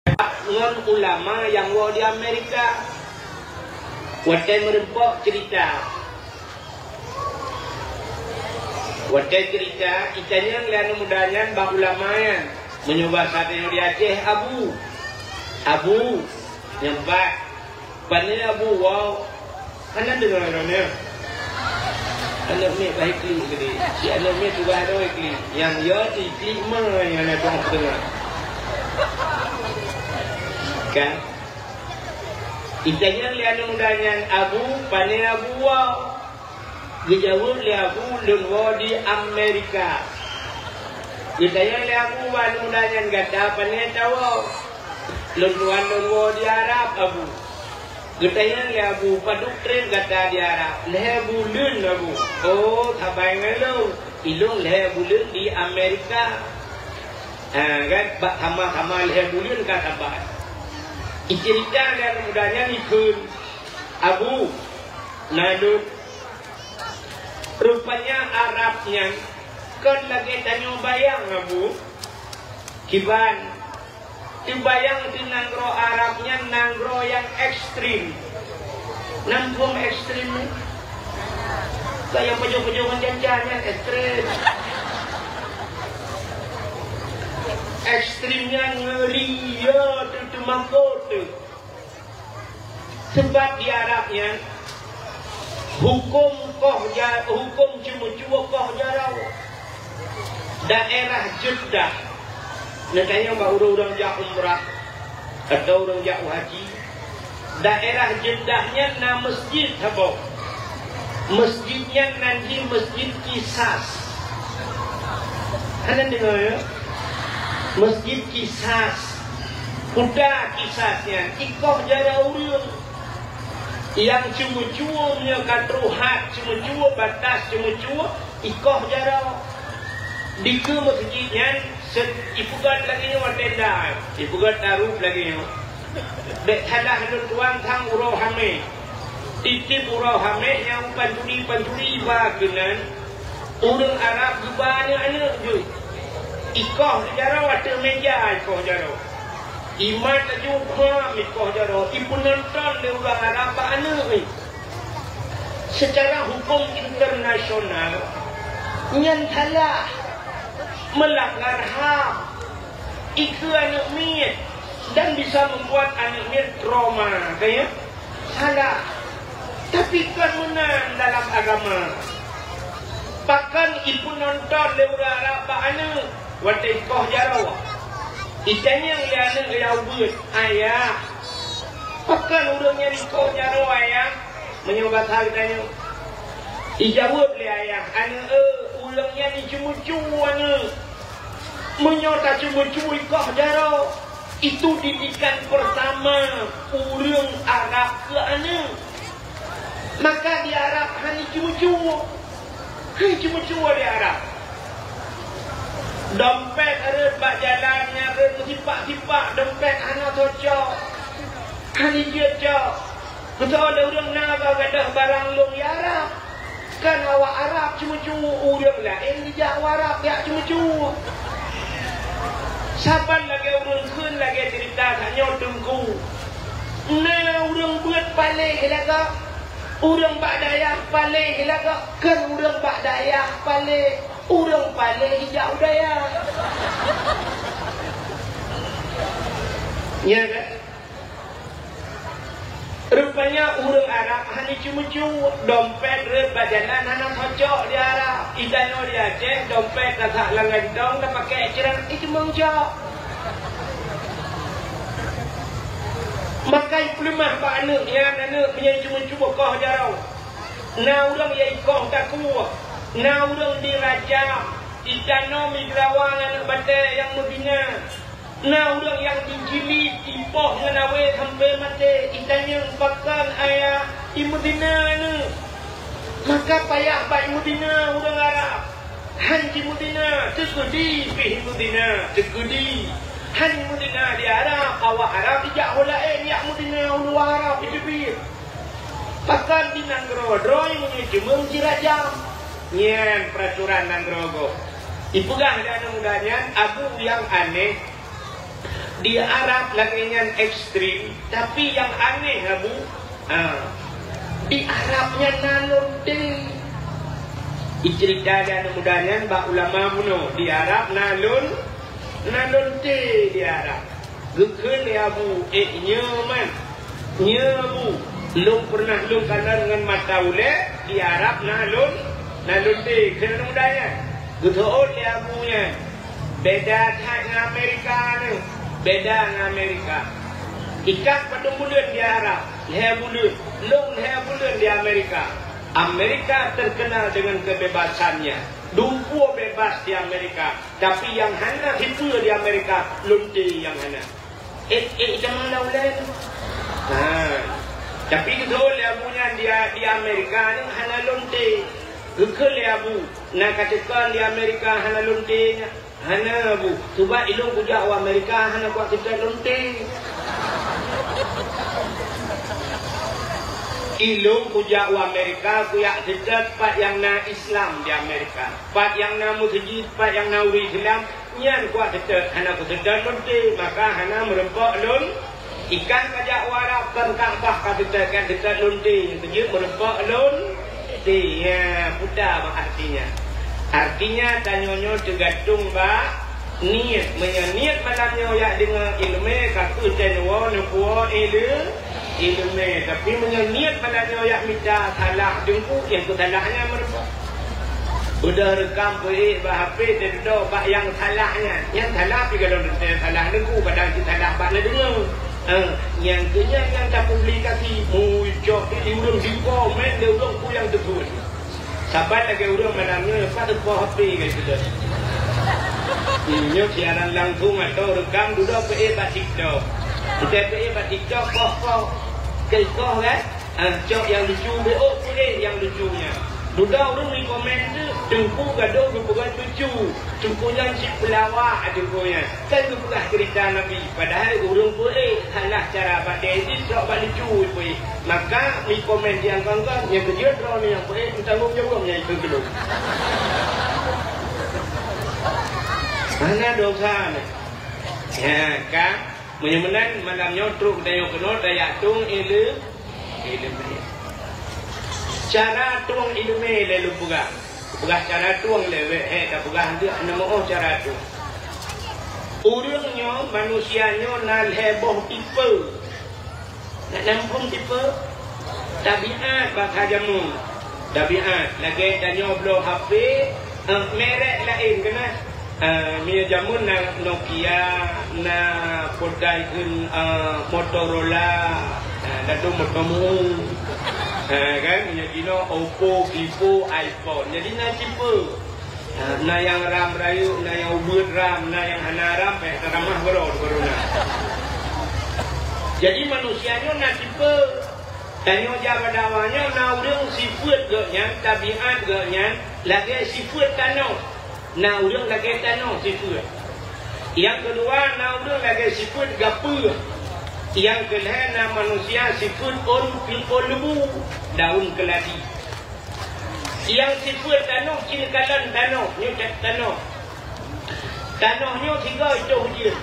Dengan ulama yang di Amerika. Wadah merempok cerita. Wadah cerita, itanya lihat mudahnya bah ulama yang mencoba sate di Aceh Abu nyempat pannya Abu wow mana dengar-dengarnya anak ni baik kli jadi si anak ni juga ada kli yang yo di kli mana yang ada tengah tengah kan itanya lihat mudahnya Abu pannya Abu wow dijawab lihat Abu lunwo di Amerika itanya lihat Abu pannya mudahnya gada pannya tahu lunwo di Arab Abu Getanya lebu paduk tren gata di Arab lebu lun Abu oh tabai ngelo ilung lebu lun di Amerika kan bak sama lebu lun kan tabai cerita dan mudahnya nikun Abu nadut rupanya Arabnya kan lagi tanya bayang Abu kiban dibayang di nanggro Arabnya nanggro yang ekstrim nanggung ekstrim kayak pejuang-pejuangan janjannya ekstrimnya ngeri ya itu makot sebab di Arabnya hukum cuma koh jarau daerah Jeddah Nakanya orang jak umrah atau orang jak haji daerah Jeddahnya na masjid habok masjidnya nanti masjid Kisas ada dengar ya masjid Kisas udah Kisasnya ikoh jara urang yang cuma-cuma katruhat cuma-cuma batas cuma-cuma ikoh jara di ke masjidnya ipugat lagi ni watenda ipugat taruh lagi ni dek halah lu tuang thang urau hame titip urau hame yang pancuri bagenan urang Arab banyak anak je ikoh jaro wate meja ikoh jaro iman juga ikoh jaro ibu nonton le urang Arab anak ni secara hukum internasional nyantalah melanggar HAM itu anak mit dan bisa membuat anak mit trauma kayak salah tapi kan menang dalam agama bahkan ibu nonton leura apa anak wadah koh jarawa itanya yang anak leubut ayah bahkan udangnya di koh jarawa ayah menyobat hal tanya dijawab le ayah anak ulangnya ni cuma-cuma menyota cuma-cuma ikoh jaro itu didikan pertama urang Arab ke anak maka di Arab hanya cuma-cuma di Arab dompet ada bak jalannya ada sipak-sipak dompet anak cocok hanya dia cocok betul ada orang naga gadah barang long di Arab kan awak Arab cuma-cuma urang lain di Jawa Arab dia cuma-cuma saban lagi urang kun lagi cerita hanya tunggu nah urang buat paleh laga urang bak dayah paleh laga kan urang bak dayah paleh urang paleh hijau dayah ya kan rupanya urang Arab hanya cuma-cuma dompet bajalan hanya cocok di Arab idano di Aceh dompet tak langan dong tak pakai cerang itu mengcok maka lemah pak anak punya cuma-cuma koh jarau na urang yang koh tak kuat na urang di Rajab idano migrawang anak batai yang Medina na urang yang dijili tipoh dengan awe sampai mati itanya bahkan ayah di Medina ni maka payah baik Medina urang Arab han di Medina tegudi pergi Medina tegudi han Medina di Arab awak Arab tidak lain ya Medina ulu Arab itu bir bahkan di Nanggro droi menyejemeng Cirajam nyen peraturan Nanggro go ipulah dan mudahnya Abu yang aneh di Arab lagi yang ekstrim, tapi yang aneh Abu, di Arabnya nalon deh. Cerita dan mudahnya bak ulama bunuh di Arab nalon deh di Arab. Gekun ya Abu, nyaman, nyabu. Lung pernah lung kanan dengan mata ule di Arab nalon deh. Kena mudahnya. Getuot ya Abunya. Beda dengan Amerika ni. Beda dengan Amerika. Ikat pada bulan di Arab, leher bulan, long leher bulan di Amerika. Amerika terkenal dengan kebebasannya. Dumpu bebas di Amerika. Tapi yang hana hipu di Amerika, lonti yang hana. Jangan laulan. Tapi betul abunya di Amerika ni hana lonti. Gekal abu. Nak katakan di Amerika hana lontinya. Hana bu, cuba ilung kujak wa Amerika hana kuat kita lonte. Ilung kujak wa Amerika kuyak kita pat yang na Islam di Amerika, pat yang na Muslim, pat yang na uri Islam, nyan kuat kita hana kita lonte, maka hana merempak lon. Ikan kajak warap kan Kaabah kita kan kita lonte, yang kerja merempak lon. Dia putar artinya. Artinya tanyonyo tergantung ba niat menyaniat malamnya ya dengan ilmu kaku tenwa nubuah ilmu tapi menyaniat malamnya ya minta salah dengku yang salahnya mereka udah rekam boleh bah HP terdo bak yang salahnya yang salah pi kalau salah dengku padahal kita salah bak le dengar yang kenya yang tak publikasi muncul di urang di komen dia urang ku yang tersebut. Sahabat lagi orang malamnya lepas tu buah HP ke sudah. Ini siaran langsung atau rekam duduk PA bat TikTok. Kita PA bat TikTok koh kekoh kan? Cok yang lucu BO boleh yang lucunya. Duduk orang ni komen tu tungku gaduh bukan lucu. Tungkunya si pelawak ada punya. Kan tu bukan cerita Nabi. Padahal orang boleh salah cara bat edit sok bat lucu pun. Maka mi komen yang kan yang kerja drone yang boleh tanggungjawabnya itu dulu. Mana dosa ni? Ya kan? Menyemenan malamnya truk dayo kena dayak tung ilmu. Cara tuang ilmu lalu buka cara tuang lewe tak buka dia nama cara tu. Urangnya manusianya nal heboh tipe. Nak nampung tipe tabiat bakal jamu. Tabiat lagi tanya blow HP merek lain kena. Mia jamun na Nokia na podai kun Motorola dadu motomu kan punya kino Oppo, Vivo, iPhone. Jadi na tipe. Na yang RAM rayu, na yang ubud RAM, na yang hana RAM ramah corona. Jadi manusianya na tipe. Tanya jabat dawanya na urang sifat gaknya, tabiat gaknya, lagi sifat tanah. Na urang lagi tanah sifat. Yang kedua na urang lagi sifat gapur. Yang kedua na manusia sifat on lebu daun keladi. Yang sifat tanah kini kalan tanah, nyucat tanah. Tanahnya tiga itu hujan.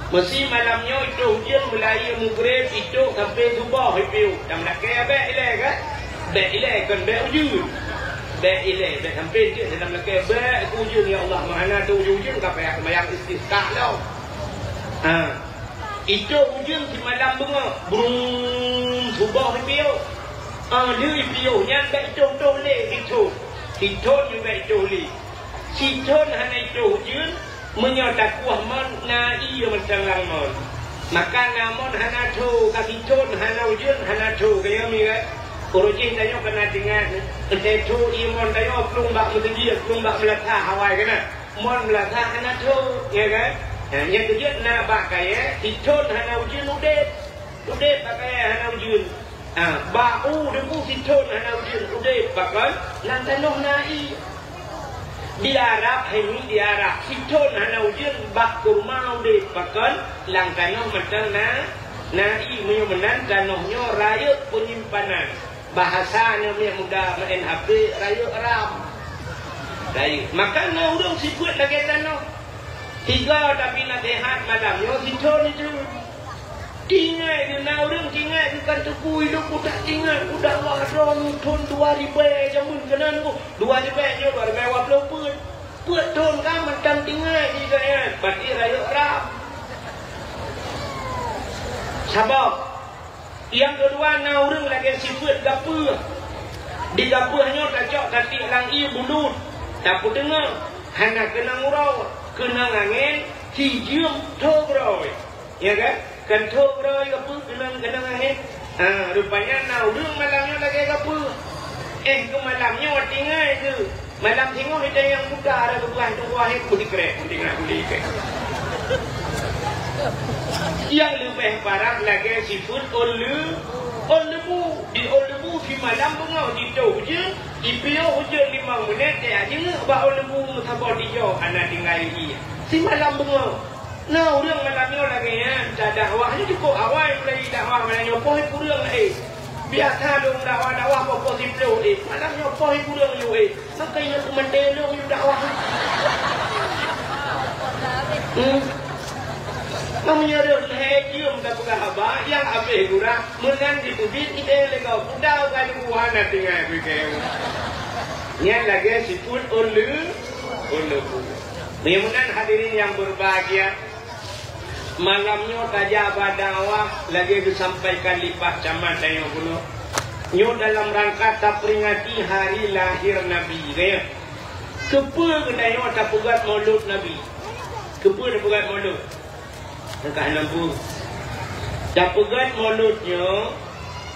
Mesti malamnya itu hujan mulai maghrib itu sampai subuh itu. Dan nak kaya baik ilai kan? Baik ilai kan baik hujan. Baik ilai baik sampai dia dalam nak kaya baik hujan ya Allah mana tu hujan kau payah sembahyang istisqa lau. Itu hujan di malam bunga brum subuh itu. Dia itu yang baik itu itu juga itu li. Siton hanya itu hujan. Menyatakan kuahman nai macam langmon. Maka namon hana tu kapiton hana ujun hana tu kaya mi kan. Orojin tayo kena dengar. Ente tu imon tayo plung bak menjadi plung bak melatah Hawaii kena. Mon melatah hana tu ya kan. Yang kejut na bak kaya siton hana ujun udet pakai hana ujun. Bau debu siton hana ujun udet pakai lantanuh nai. Di Arab ini di Arab siton hana ujian bak kurma udah pakai langkahnya macam nai menyumenan danohnya raya penyimpanan bahasanya yang mudah main HP raya Arab raya maka na urang sifat lagi danoh Tiga tapi nasihat malamnya hitung itu. Tinggal dia nak orang tinggal bukan tekui lu ku tak tinggal ku dak wadon ton 2000 jamun kenan ku 2000 je 2000 waplo pun. Put ton kan macam tinggal di saya. Pasti raya rap. Sebab yang kedua na orang lagi sifat gapo. Di gapohnya kacok katik lang i bulut. Tak pun dengar. Hana kena ngurau, kena angin, hijau tobroi. Ya kan? Kan tobroi gapo kena angin. Rupanya na orang malamnya lagi gapo. Ke malamnya tinggal tu. Malam tengok kita yang muda ada kebuah tuah itu budi kerek, budi kerek. Yang lebih parah lagi sifat olebu di olebu di malam bengau di tu je, ipio je 5 minit dia aja bah olebu mutabor di jo anak tinggal lagi. Si malam bengau. Nah, orang malamnya lagi ya, dakwahnya cukup awal mulai dakwah malamnya poh kurang biasa dong dakwah apa siplo malamnya poh kurang yo maka ini kemendelo yo dakwah. Namanya ada legium tak pernah apa yang abe gura menang di tubit ide lega budau kali buana tinggal begitu. Yang lagi siput ulu. Mudah-mudahan hadirin yang berbahagia. Malamnya tajab dakwah lagi disampaikan lipat camat saya dulu. Nyo dalam rangka tak peringati hari lahir Nabi ya. Kepa kedayo tak pegat maulud Nabi. Kepa tak pegat maulud. Dekat lampu. Tak pegat mauludnya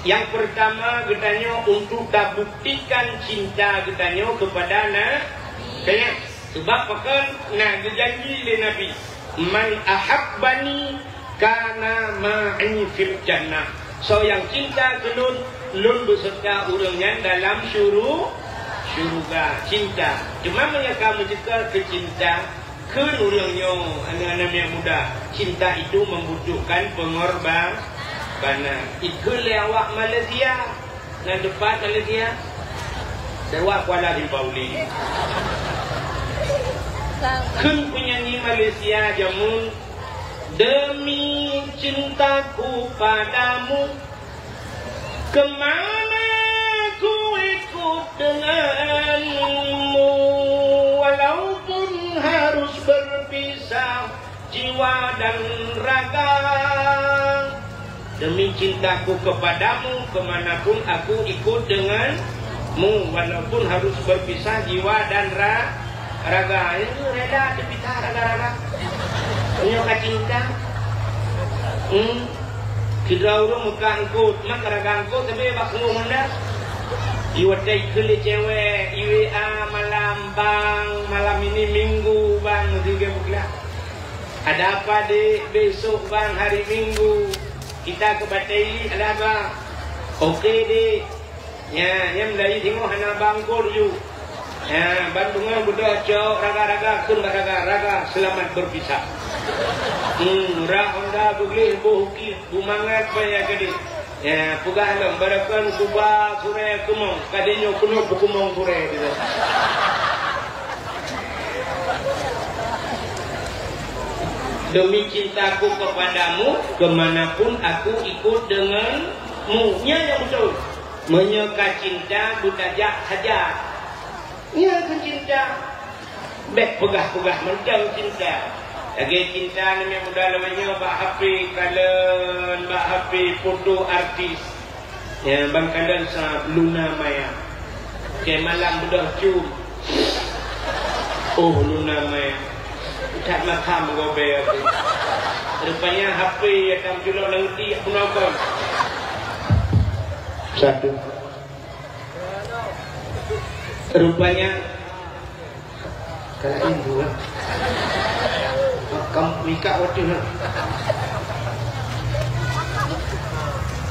yang pertama katanya untuk dah buktikan cinta katanya kepada anak. Kaya sebab pakan nak berjanji le Nabi. Man ahabbani kana ma'i fil jannah. So yang cinta ke lun beserta orangnya dalam syurga cinta. Cuma mereka menjekal ke cinta ke orangnya anak-anak yang muda. Cinta itu membutuhkan pengorbanan. Itu lewat Malaysia. Dan depan Malaysia. Lewat Kuala Lumpur. Kun penyanyi Malaysia jamun demi cintaku padamu kemana ku ikut denganmu walaupun harus berpisah jiwa dan raga demi cintaku kepadamu kemanapun aku ikut denganmu walaupun harus berpisah jiwa dan raga itu rela dipitah raga-raga punya cinta kita orang muka angkut mak raga angkut tapi bakal honda iwadai keli cewek IWA malam bang malam ini minggu bang tiga bulan ada apa dek besok bang hari minggu kita ke Batai ada apa okey dek ya yang dari tengok hana bangkor you. Ya, Bandungan budak jauh raga-raga kun raga selamat berpisah. Honda bugli buki bumangat baya gede. Ya, pugah lam barakan kuba sure kumong kadinyo kuno bukumong sure gitu. Demi cintaku kepadamu kemanapun aku ikut denganmu. Yang betul. Menyeka cinta butajak saja. Ya cinta bek pegah-pegah mencang cinta lagi cinta ni yang muda namanya Mbak Hafiz kalian Mbak Hafiz foto artis ya bang kalian sa Luna Maya ke malam budak cium Luna Maya tak makam gobe aku rupanya Hafiz yang julok lengti aku nakon satu rupanya kalau ibu kamu nikah waktu itu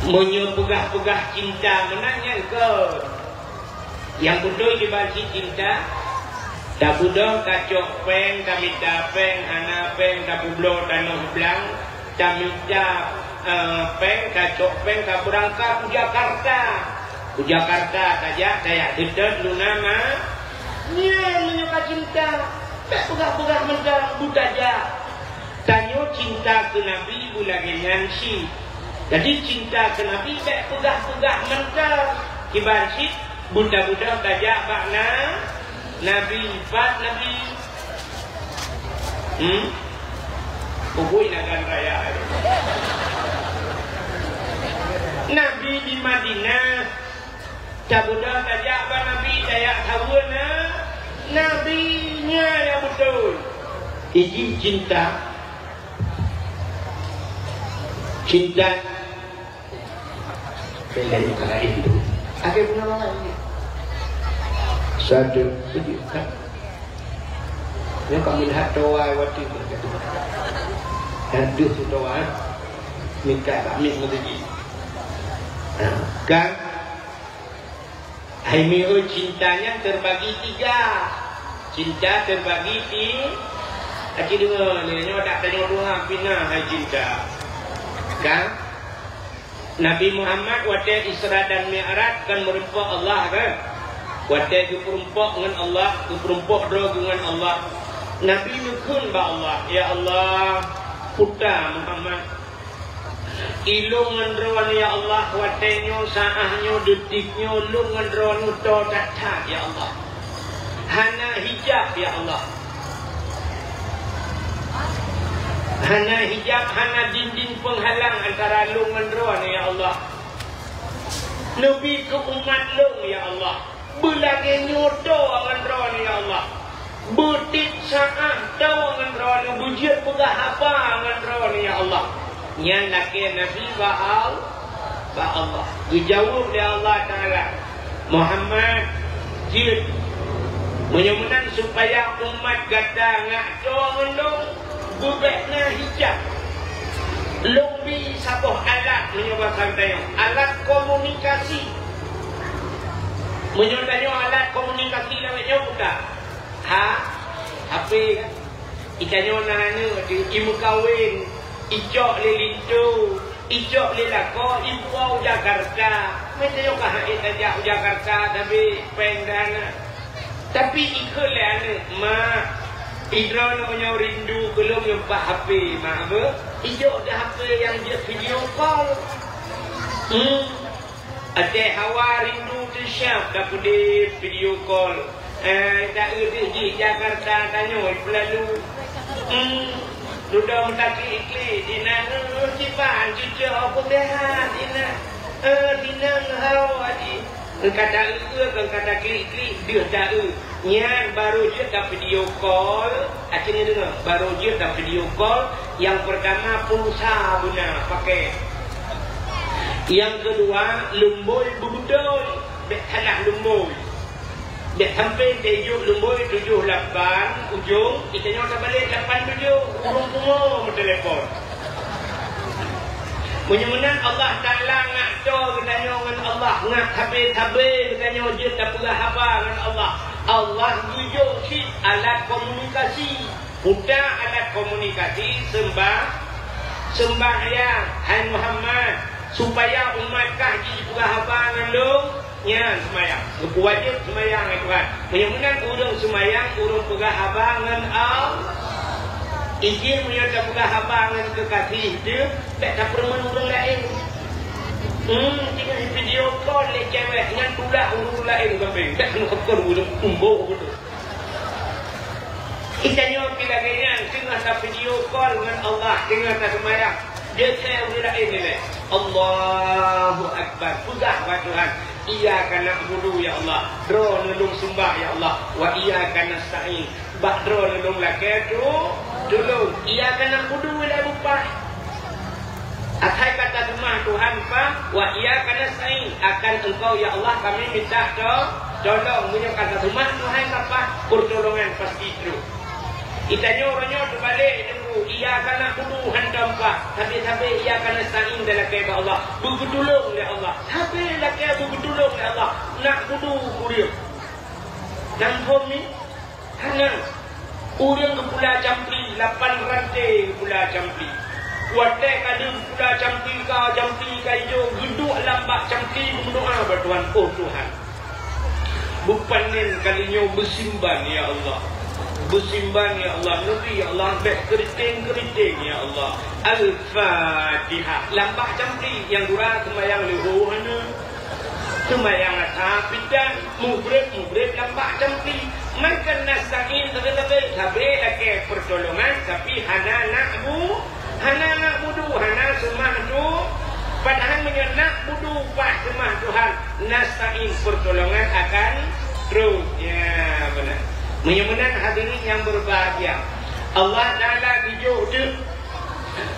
menyepegah-pegah cinta menanya ke yang betul dibagi cinta tak budak kacok peng kami peng anak peng kabublo tanah belang kami peng kacok peng kaburangka ke Jakarta saja saya dedet Luna Maya menyuka cinta tak pegah-pegah mentang budaya. Tanya cinta ke Nabi bulagi nyansi. Jadi cinta ke Nabi tak pegah-pegah mentang. Kibarsit budak-budak tajak makna Nabi empat Nabi. Pokoknya nagan raya. Nabi di Madinah cabudah tajak apa Nabi tajak tawana Nabinya yang betul. Iji cinta Belain kala itu akhir penolakan satu kan yang kami lihat doa waktu itu haduh doa minta kami mengerti kan Haimiu cintanya terbagi tiga. Cinta terbagi di Aki dengar ni nyodak tanya dua pina hai cinta. Kan Nabi Muhammad wate Isra dan Mi'raj kan merempok Allah kan. Wate ku perempok dengan Allah, ku perempok doa dengan Allah. Nabi nukun ba Allah, ya Allah putra Muhammad ilungan rawan ya Allah watenyo saahnya detiknya lungan rawan uto tatat ya Allah hana hijab ya Allah hana hijab hana dinding penghalang antara lungan rawan ya Allah Nabi ke umat lung ya Allah belagi nyoto angan rawan ya Allah betit saah tau angan rawan bujiat pegah apa angan rawan ya Allah yang laki Nabi ba'al Allah dijawab oleh Allah Ta'ala Muhammad jid menyemenan supaya umat gata ngakto ngendong bubekna hijab lebih sabuh alat menyebabkan tanya alat komunikasi menyebabkan alat komunikasi namanya bukan HP kan ikannya nana ilmu kawin ijok lilintu, ijok lilako, ibu Jakarta. Macam yo kah ita Jakarta tapi pendana. Tapi ikut le mak Idra namanya rindu belum nyembah HP mak apa? Ijok dah HP yang dia video call. Ada hawa rindu tu siap dapat di video call. Tak di Jakarta tanya lalu. Sudah mentaki ikli dina cipan cucu aku behat dina dina ngau adi kata kata klik dia dah nyan baru je dah video call akhirnya dengar baru je dah video call yang pertama pulsa guna pakai yang kedua lumboy bubudoi betanah lumboy dek sampai tejuk lumboy 78 ujung kita nyoba balik 87 urung semua telefon menyemenan Allah Ta'ala ngak do katanya dengan Allah ngak habis katanya je tak pernah apa dengan Allah tujuh si alat komunikasi buta alat komunikasi sembahyang hai Muhammad supaya umat kah ji pernah apa dengan lu nya semayang wajib semayang itu kan menyemenan urung semayang urung pegah abangan izin menyata pegah abangan kekasih dia tak permen urung lain tinggal video call le cewek dengan tulah urung lain kambing tak kena kekor urung kumbuk betul itanya bila ganyan tengah tak video call dengan Allah tengah tak semayang dia saya urung lain ni Allahu Akbar pegah wa Tuhan Iyyaka na'budu ya Allah dro nulung sembah ya Allah wa iyyaka nasta'in bak dro nulung lake tu tolong iyyaka na'budu wa la lupa akai kata rumah Tuhan pa wa iyyaka nasta'in akan engkau ya Allah kami minta tolong punya kata rumah Tuhan apa pertolongan pasti itu itanya orangnya terbalik dulu iyyaka na'budu handam pa tapi iyyaka nasta'in dalam kaidah Allah bertolong oleh Allah tapi laki bertolong oleh Allah nak budu kurir dan bumi hanya urang ke Pulau Campli 8 rantai Pulau Campli wadah kada Pulau Campli ka hijau geduk lambak Campli berdoa pada Tuhan oh Tuhan bupanin kalinya bersimban ya Allah bersimban ya Allah, Nabi ya Allah, baik keriting ya Allah. Al-Fatihah. Lambah jampi yang durang semayang leho mana. Semayang apidan, mubrib lambah jampi. Maka nasta'in terlebih lagi pertolongan, tapi hana na'budu, hana semahdu. Padahal nak budu pak semah Tuhan, nasta'in pertolongan akan terus. Ya benar. Menyembuhkan hadirin yang berbahagia. Allah Ta'ala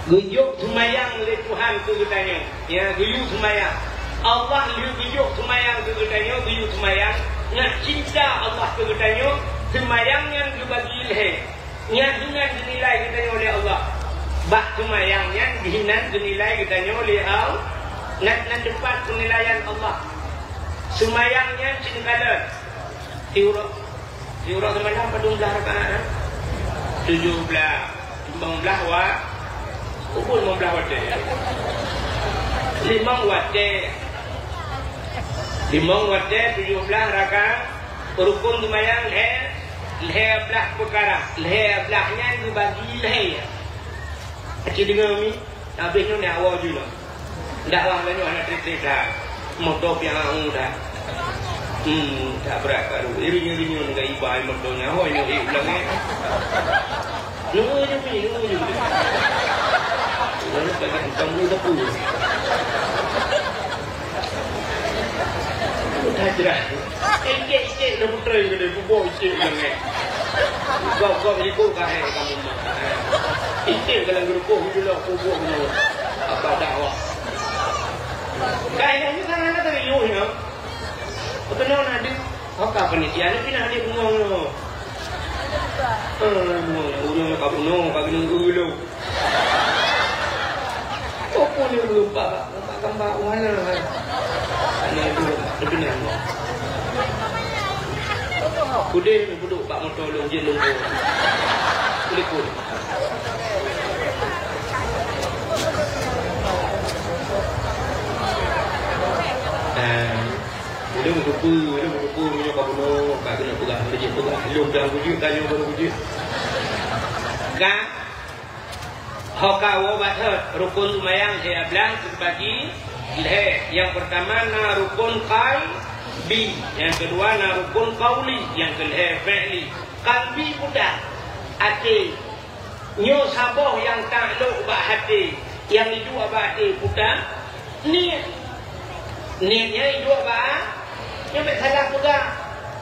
guyuk semayang oleh Tuhan ke kitanya. Ya, guyuk semayang. Allah guyuk semayang ke kitanya, guyuk semayang. Nak cinta Allah ke kitanya, semayang yang dibagi ilham. Yang dengan dinilai kitanya oleh Allah. Bak semayang yang dihinan dinilai kitanya oleh Allah. Nak depan penilaian Allah. Semayangnya cinkala. Tiurah semayang pada belah rakaat 17 belah wa ukul membelah wate 5 wate 17 rakaat rukun semayang leher belah perkara leher belahnya dibagi leher kecil dengar ni habisnya ni awal juga tak lah banyak anak cerita dah motor yang dah tak berat kat tu. Irinya dengan iba air motornya. Oh, ini ulang ni. Nunggu je ni. Lalu tak nak hutang dulu tak pun. Tak cerah. Sikit dah putra yang kena. Bubuk sikit ulang ni. Kau ikut kahir kamu. Sikit kalau gerukuk hidup lah. Bubuk punya. Apa dakwah. Kahir ni kan nak tak riuh. Kenal ada apa penitia ni pindah dia bungong no. Bungong nak bungong bagi dulu. Apa ni lupa gambar mana. Ana itu lebih nak. Kude duduk pak motor lu je lu. Kulikul. Dia berkupu punya kabuno, kaki nak pegang, dia pegang, belum dah wujud, tanya baru wujud. Kan? Hokawo batat rukun semayang saya bilang terbagi leher. Yang pertama na rukun qalbi, yang kedua na rukun qauli, yang keleher fi'li. Qalbi budak, hati. Nyo saboh yang takluk bak hati, yang itu abak hati budak. Niatnya itu abak. Yang tak salah pegang.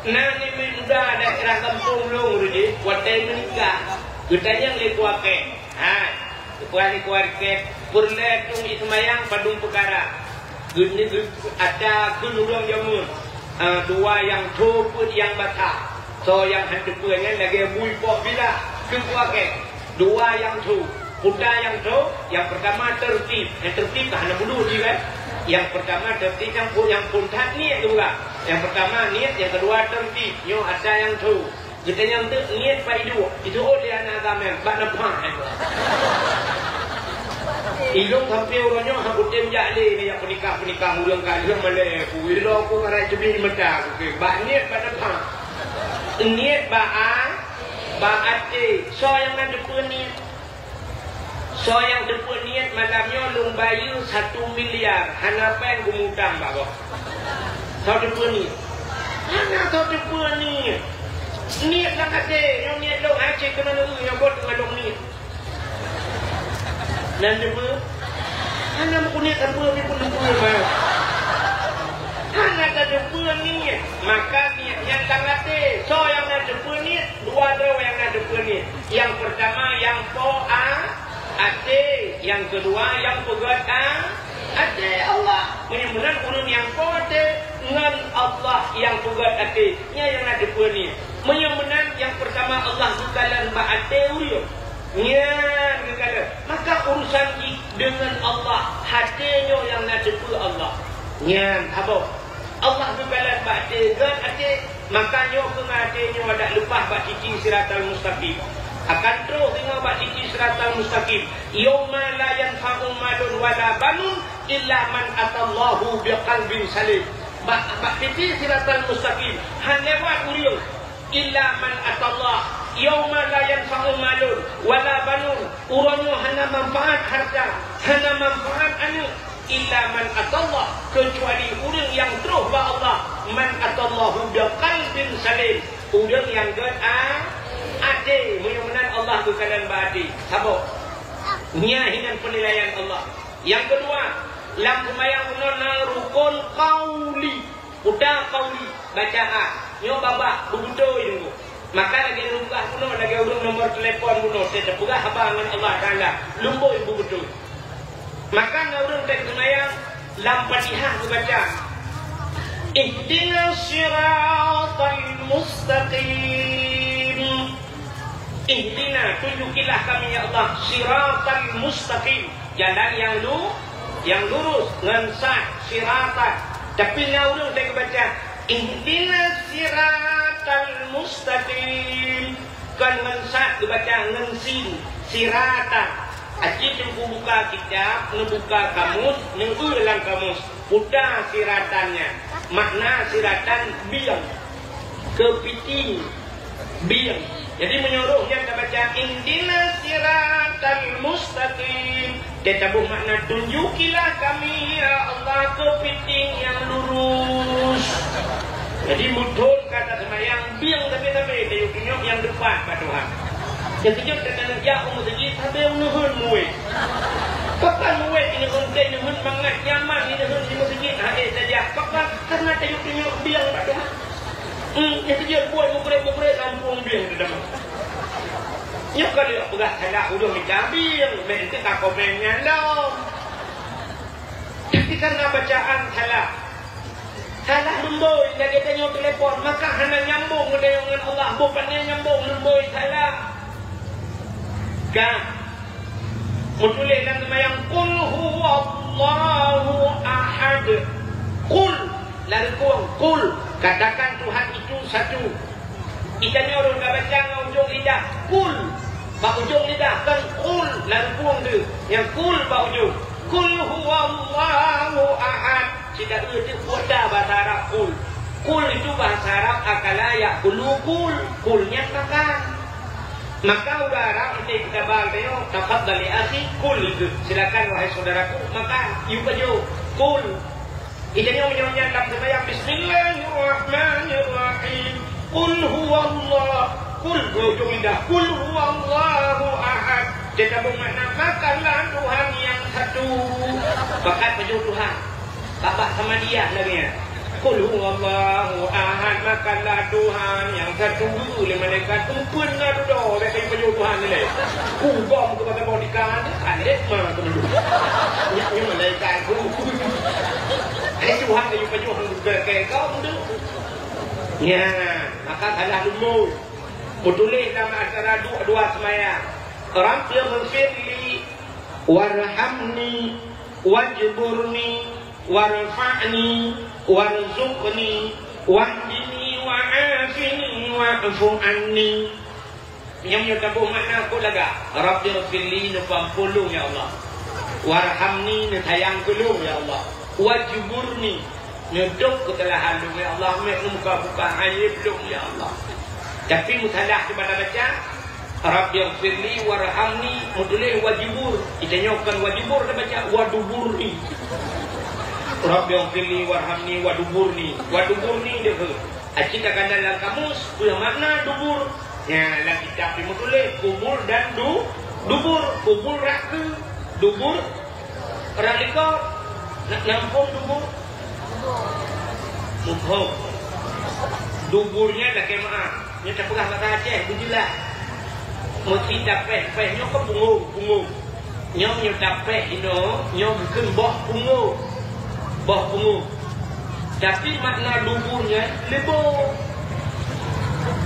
Nah ni muda daerah kampung long rudi, watai menikah. Kita yang lekua ke. Lekua ke. Perletung ismayang padung perkara. Gini ada kenurang jamun. Dua yang copot yang bata. So yang hantunya lagi bui pok bila. Lekua ke. Dua yang tu. Puda yang tu. Yang pertama tertib. Yang tertib tak hanya bunuh je kan. Yang pertama tertib yang puntat ni tu lah. Yang pertama niat, yang kedua tertib. Nyo ada yang tu. Kita yang tu niat pai dua. Itu dia anak agama bak nampak. Ilung sampai orangnya aku temjak ni yang penikah ulang kali malai. Kuilo aku ngarai cebi mata. Okey, bak niat bak nampak. Niat bak ate. So yang nak depan niat. So yang depan niat malamnya lung bayu 1 miliar. Hanapan gumutang bak kau. Tahu depan ni. Mana tahu depan ni? Niat lah kata. Yang niat long aceh kena lalu. Yang buat dengan long niat. Dan depan. Mana aku niat apa ni pun depan. Mana tak depan ni. Maka niat yang tak kata. So yang nak depan ni. Dua yang nak depan ni. Yang pertama yang ate. Yang kedua yang pegat ate Allah. Menyembunyikan urun yang ate. Dengan Allah yang pegat hati. Yang ada dua ni. Menyembunyikan yang pertama Allah bukalan ba'ate uriyo. Yang kekala. Maka urusan dengan Allah. Hatinya yang ada dua Allah. Yang apa? Allah bukalan ba'ate. Gan hati. Makanya hatinya ada lepas ba'cici siratal mustaqim. Akan terus tengok ba'cici siratal mustaqim. Yawma la yanfa'u malun wala banun. Illa man atallahu biqalbin salim. Bak titi siratal mustaqim. Han lewat uriung. Illa man atallah yauma la yanfa'u malun wala banun. Urangnya hana manfaat harta, hana manfaat anak illa man atallah, kecuali orang yang terus ba Allah. Man atallahu bi qalbin salim, orang yang adil, mudah-mudahan Allah bekalan badi. Sabuk nyahinan penilaian Allah. Yang kedua, lam kumayang nona rukun qauli, udah qauli bacaan nyo baba bebudo itu. Maka lagi rumah kuno lagi urung nomor telepon kuno saya buka habangan Allah Taala lumbo ibu betul. Maka urung tek kumayang lam Fatihah baca ihdinas siratal mustaqim. Ihdina, tunjukilah kami ya Allah siratal mustaqim, jalan yang lurus ngensah siratan. Tapi urung tek baca ihdinas siratal mustaqim, kan ngensah dibaca ngensin siratan. Aci tunggu buka kitab, ngebuka kamus, ngulang kamus. Udah siratannya. Makna siratan biang, kepiting, biang. Jadi menyuruhnya kita baca ihdinas siratal mustaqim. Dia tabuh makna tunjukilah kami ya Allah kepiting yang lurus. Jadi betul kata semayang biang tapi dia yuk yang depan Pak Tuhan. Yang kejut kata jauh masjid sampai nuhun muwe. Kapan muwe ini konten nuhun mangat nyaman ini nuhun di masjid ada saja. Kapan karena dia yuk biang Pak Tuhan. Yang kejut buat mukre lampung biang di dalam. Nyok kalau pegah salah udah minta biang, nanti tak komennya dong. Tapi karena bacaan salah lemboi, lagi tanya telepon, maka hanya nyambung dengan Allah, bukannya nyambung lemboi salah. Kan? Mutulis dan semayang Qul huwallahu ahad. Qul, lalu Qul, katakan Tuhan itu satu. Ikannya orang dah baca ujung lidah Qul, bak ujung lidah kan Qul, lalu Qul tu yang Qul bak ujung Qul huwallahu ahad. Tidak itu kuda bahasa Arab Qul. Qul itu bahasa Arab akala yaqulu Qul, Qulnya makan. Maka udah Arab nanti kita bahas tengok tafadhal li akhi Qul itu. Silakan wahai saudaraku makan. Yuk baju Qul. Ikannya menyonya dalam sembahyang Bismillahirrahmanirrahim. Qul huwallah. Qul ujung lidah Qul huwallahu ahad. Dia bermakna makanlah Tuhan yang satu. Bakat baju Tuhan. Bapak sama dia lagi ya. Qul huwallahu ahad, makanlah Tuhan yang satu. Le malaikat kumpul ngadu do dekat baju Tuhan ni. Kubam ke kata bodikan kandek mah ke mendu. Ni malaikat ku. Hai Tuhan ke baju dekat kau mendu. Ya, maka salah dulu. Betulis dalam acara dua semayang. Rabbi ghfirli warhamni wajburni warfa'ni warzuqni wahdini wa'afini wa'fu anni. Yang menyatakan makna aku laga Rabbi ghfirli nupampulung ya Allah, warhamni sayang kulung ya Allah, wajburni nyeduk kesalahan lu ya Allah, mek muka-muka aib lu ya Allah. Tapi mutalah kepada baca Rabbi ghfirli warhamni mudulih wajibur. Kita nyokan wajibur dia baca waduburni. Rabbi ghfirli warhamni waduburni. Waduburni dia ke. Kita kan dalam kamus punya makna dubur. Ya, dalam kitab mudulih kubur dan dubur. Kubur raka, dubur ralika. Nak nampung dubur. Mubham. Duburnya dah kemaah. Nya tak pernah kata Aceh, bujilah. Mesti dapet nyo ke bungu. Nyo dapet ino, nyo bukan boh bungu. Tapi makna duburnya lebo.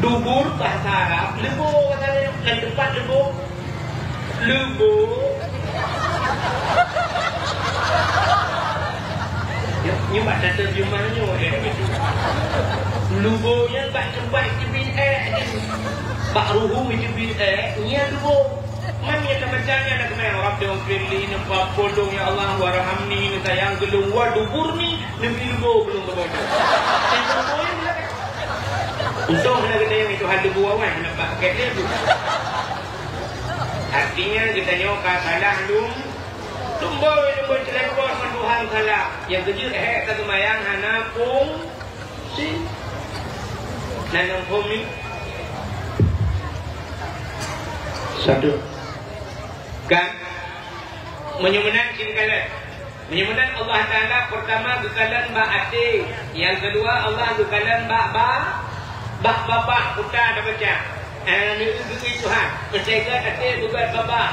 Dubur bahasa Arab, lebo katanya dan depan lebo. Như bạn đã từng dùng bao nhiêu để lugo nhân bạn trong vậy thì bin bạn ruhu itu bin nya lugo man yang bacanya ada kemana Rabbi ghfirli nampak podong ya Allah warhamni sayang gelung waduburni nabi lugo belum betul. Untung nak kita yang itu ada buah kan nampak pakai dia tu. Artinya kita nyoka salah lumboi telepon menduhang salah. Yang kejut tak kemayang hana pung si nanang pung ni. Satu kan menyumenan cinkalan. Menyumenan Allah Ta'ala pertama gekalan ba ate, yang kedua Allah gekalan ba bapak putar dah baca. Ni itu Tuhan. Menjaga ate bukan bapak.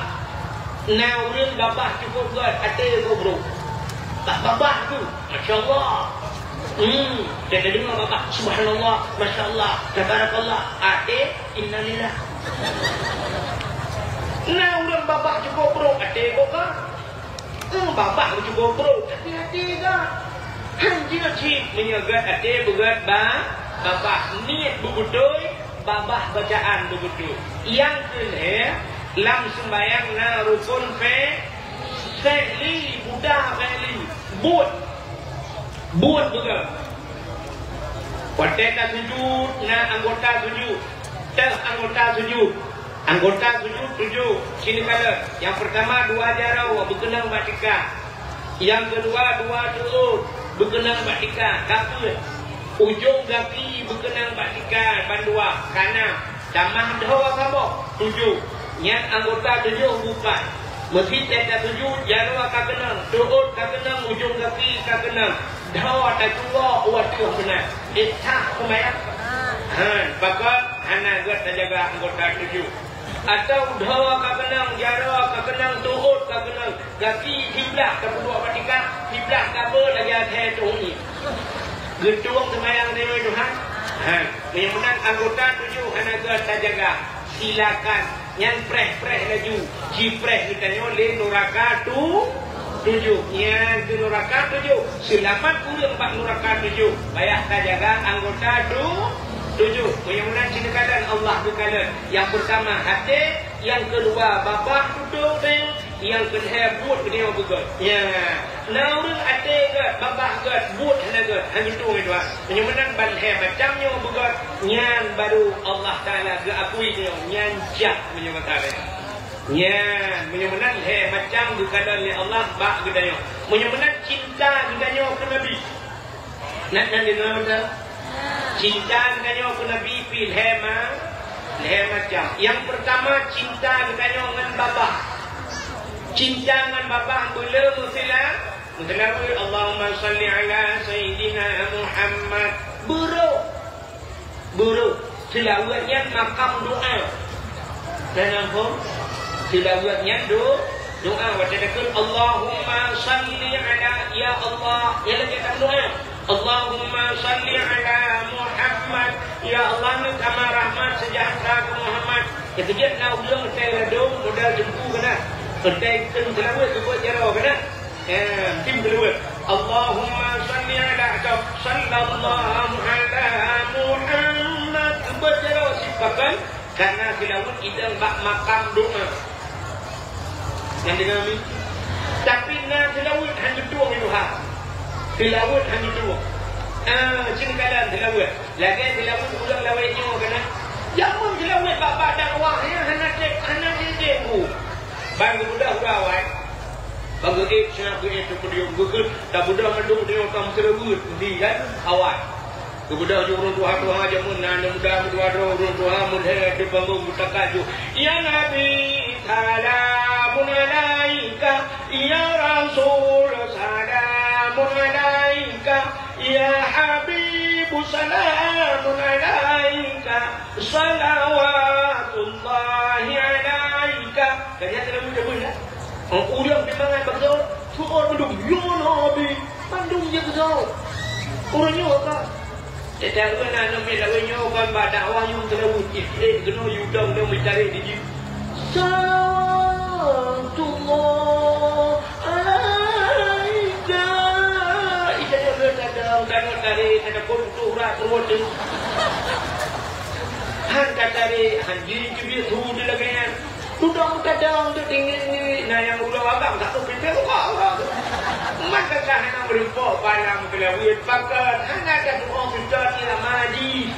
Nah urang bapak cukup buat ate ko bro. Bapak tu, masya-Allah. Kita dengar bapak subhanallah, masya-Allah, tabarakallah. Ate innalillah. Nah urang bapak cukup bro, ate ko ka. Bapak cukup bro, hati-hati ka. Hanjina cik menjaga ate buat bapak niat bebudoy, babah bacaan bebudoy. Yang kedua, lam sembayang na rukun fa'li budah fa'li buat juga. Wateta sujud na anggota sujud. Anggota sujud 7. Sini kala. Yang pertama 2 jarau berkenang batika. Yang kedua 2 turut berkenang batika. Kaki ujung kaki berkenang batika bandua kanan. Tamah dua kabok 7. Yang anggota 7 bukan. Mesti teta sujud jarau kakenang, turut kakenang, ujung kaki kakenang. Dua tak tua waktu benar. Itah kemayang. Pakak hana gat jaga anggota 7. Atau dua kakenang, jarau kakenang, turut kakenang. Kaki kiblat kedua batika, kiblat kabel lagi ada tu ni. Getuang kemayang dewa Tuhan. Yang menang anggota 7 hana gat jaga. Silakan yang preh laju. Jipreh kita nyole neraka tu 7. Yang ke neraka 7. Selamat kurang 4 neraka 7. Bayar tak jaga anggota tu 7. Yang menang cintakan Allah bekalan. Yang pertama hati, yang kedua babah duduk dia, yang kedua buat dia betul. Ya. Nah orang hati ke babah ke buat hana ke hanya tu itu. Yang menang balhe macamnya betul. Yang baru Allah Taala ke akui dia nyanjak menyebutkan. Ya, menyumenang macam dikadang oleh Allah bak gedanya. Menyumenang cinta gedanya ke Nabi. Nak dengar betul? Cinta gedanya ke Nabi pil macam. Yang pertama cinta gedanya dengan babah. Cinta dengan babah bila musila Allahumma salli ala sayyidina Muhammad. Buruk. Selawatnya makam doa. Dan apa? Tilawatnya doa wajadakan Allahumma salli ala ya Allah. Ya lagi tak doa. Allahumma salli ala Muhammad. Ya Allah ni kama rahmat sejahtera ke Muhammad. Kejap nak ulang saya dong modal jempu kena. Kedai ten tilawat tu buat jarau kena. Tim tilawat. Allahumma salli ala sallallahu ala Muhammad. Buat jarau sifakan karena tilawat idang bak makam doa. Yang dengar ni. Tapi nak tilawat hanya 2 itu hak. Tilawat hanya 2. Sini keadaan tilawat. Lagi tilawat ulang lawatnya kena. Jangan tilawat bapa dakwah ya hana cek bu. Bang budak awak. Bang sana itu dia gugur. Tak budak mendung dia kam terebut di kan awak. Kemudian orang tua jamun nana muda orang tua muda di panggung mutakaju. Ya Nabi salamun alaika, ya Rasul salamun alaika, ya Habib salamun alaika, salawatullahi alaika. Kalian tidak muda muda. Ulang di mana betul? Suara mendung. Ya Nabi, mandung je betul. Orangnya apa? Kita kena nak melawainya kan dakwah yang terlalu kena yudang dan mencari di sini. Sallallahu alaika. Ijazah berkata kalau dari ada kontu rat ruat. Han kata hanjiri kibir tu dia lagi kan. Tudang kadang tu tinggi ni nah yang ulang abang tak tahu pindah kok. Maka hana berifak palang kelawit pakat hana ada doa kita ni maji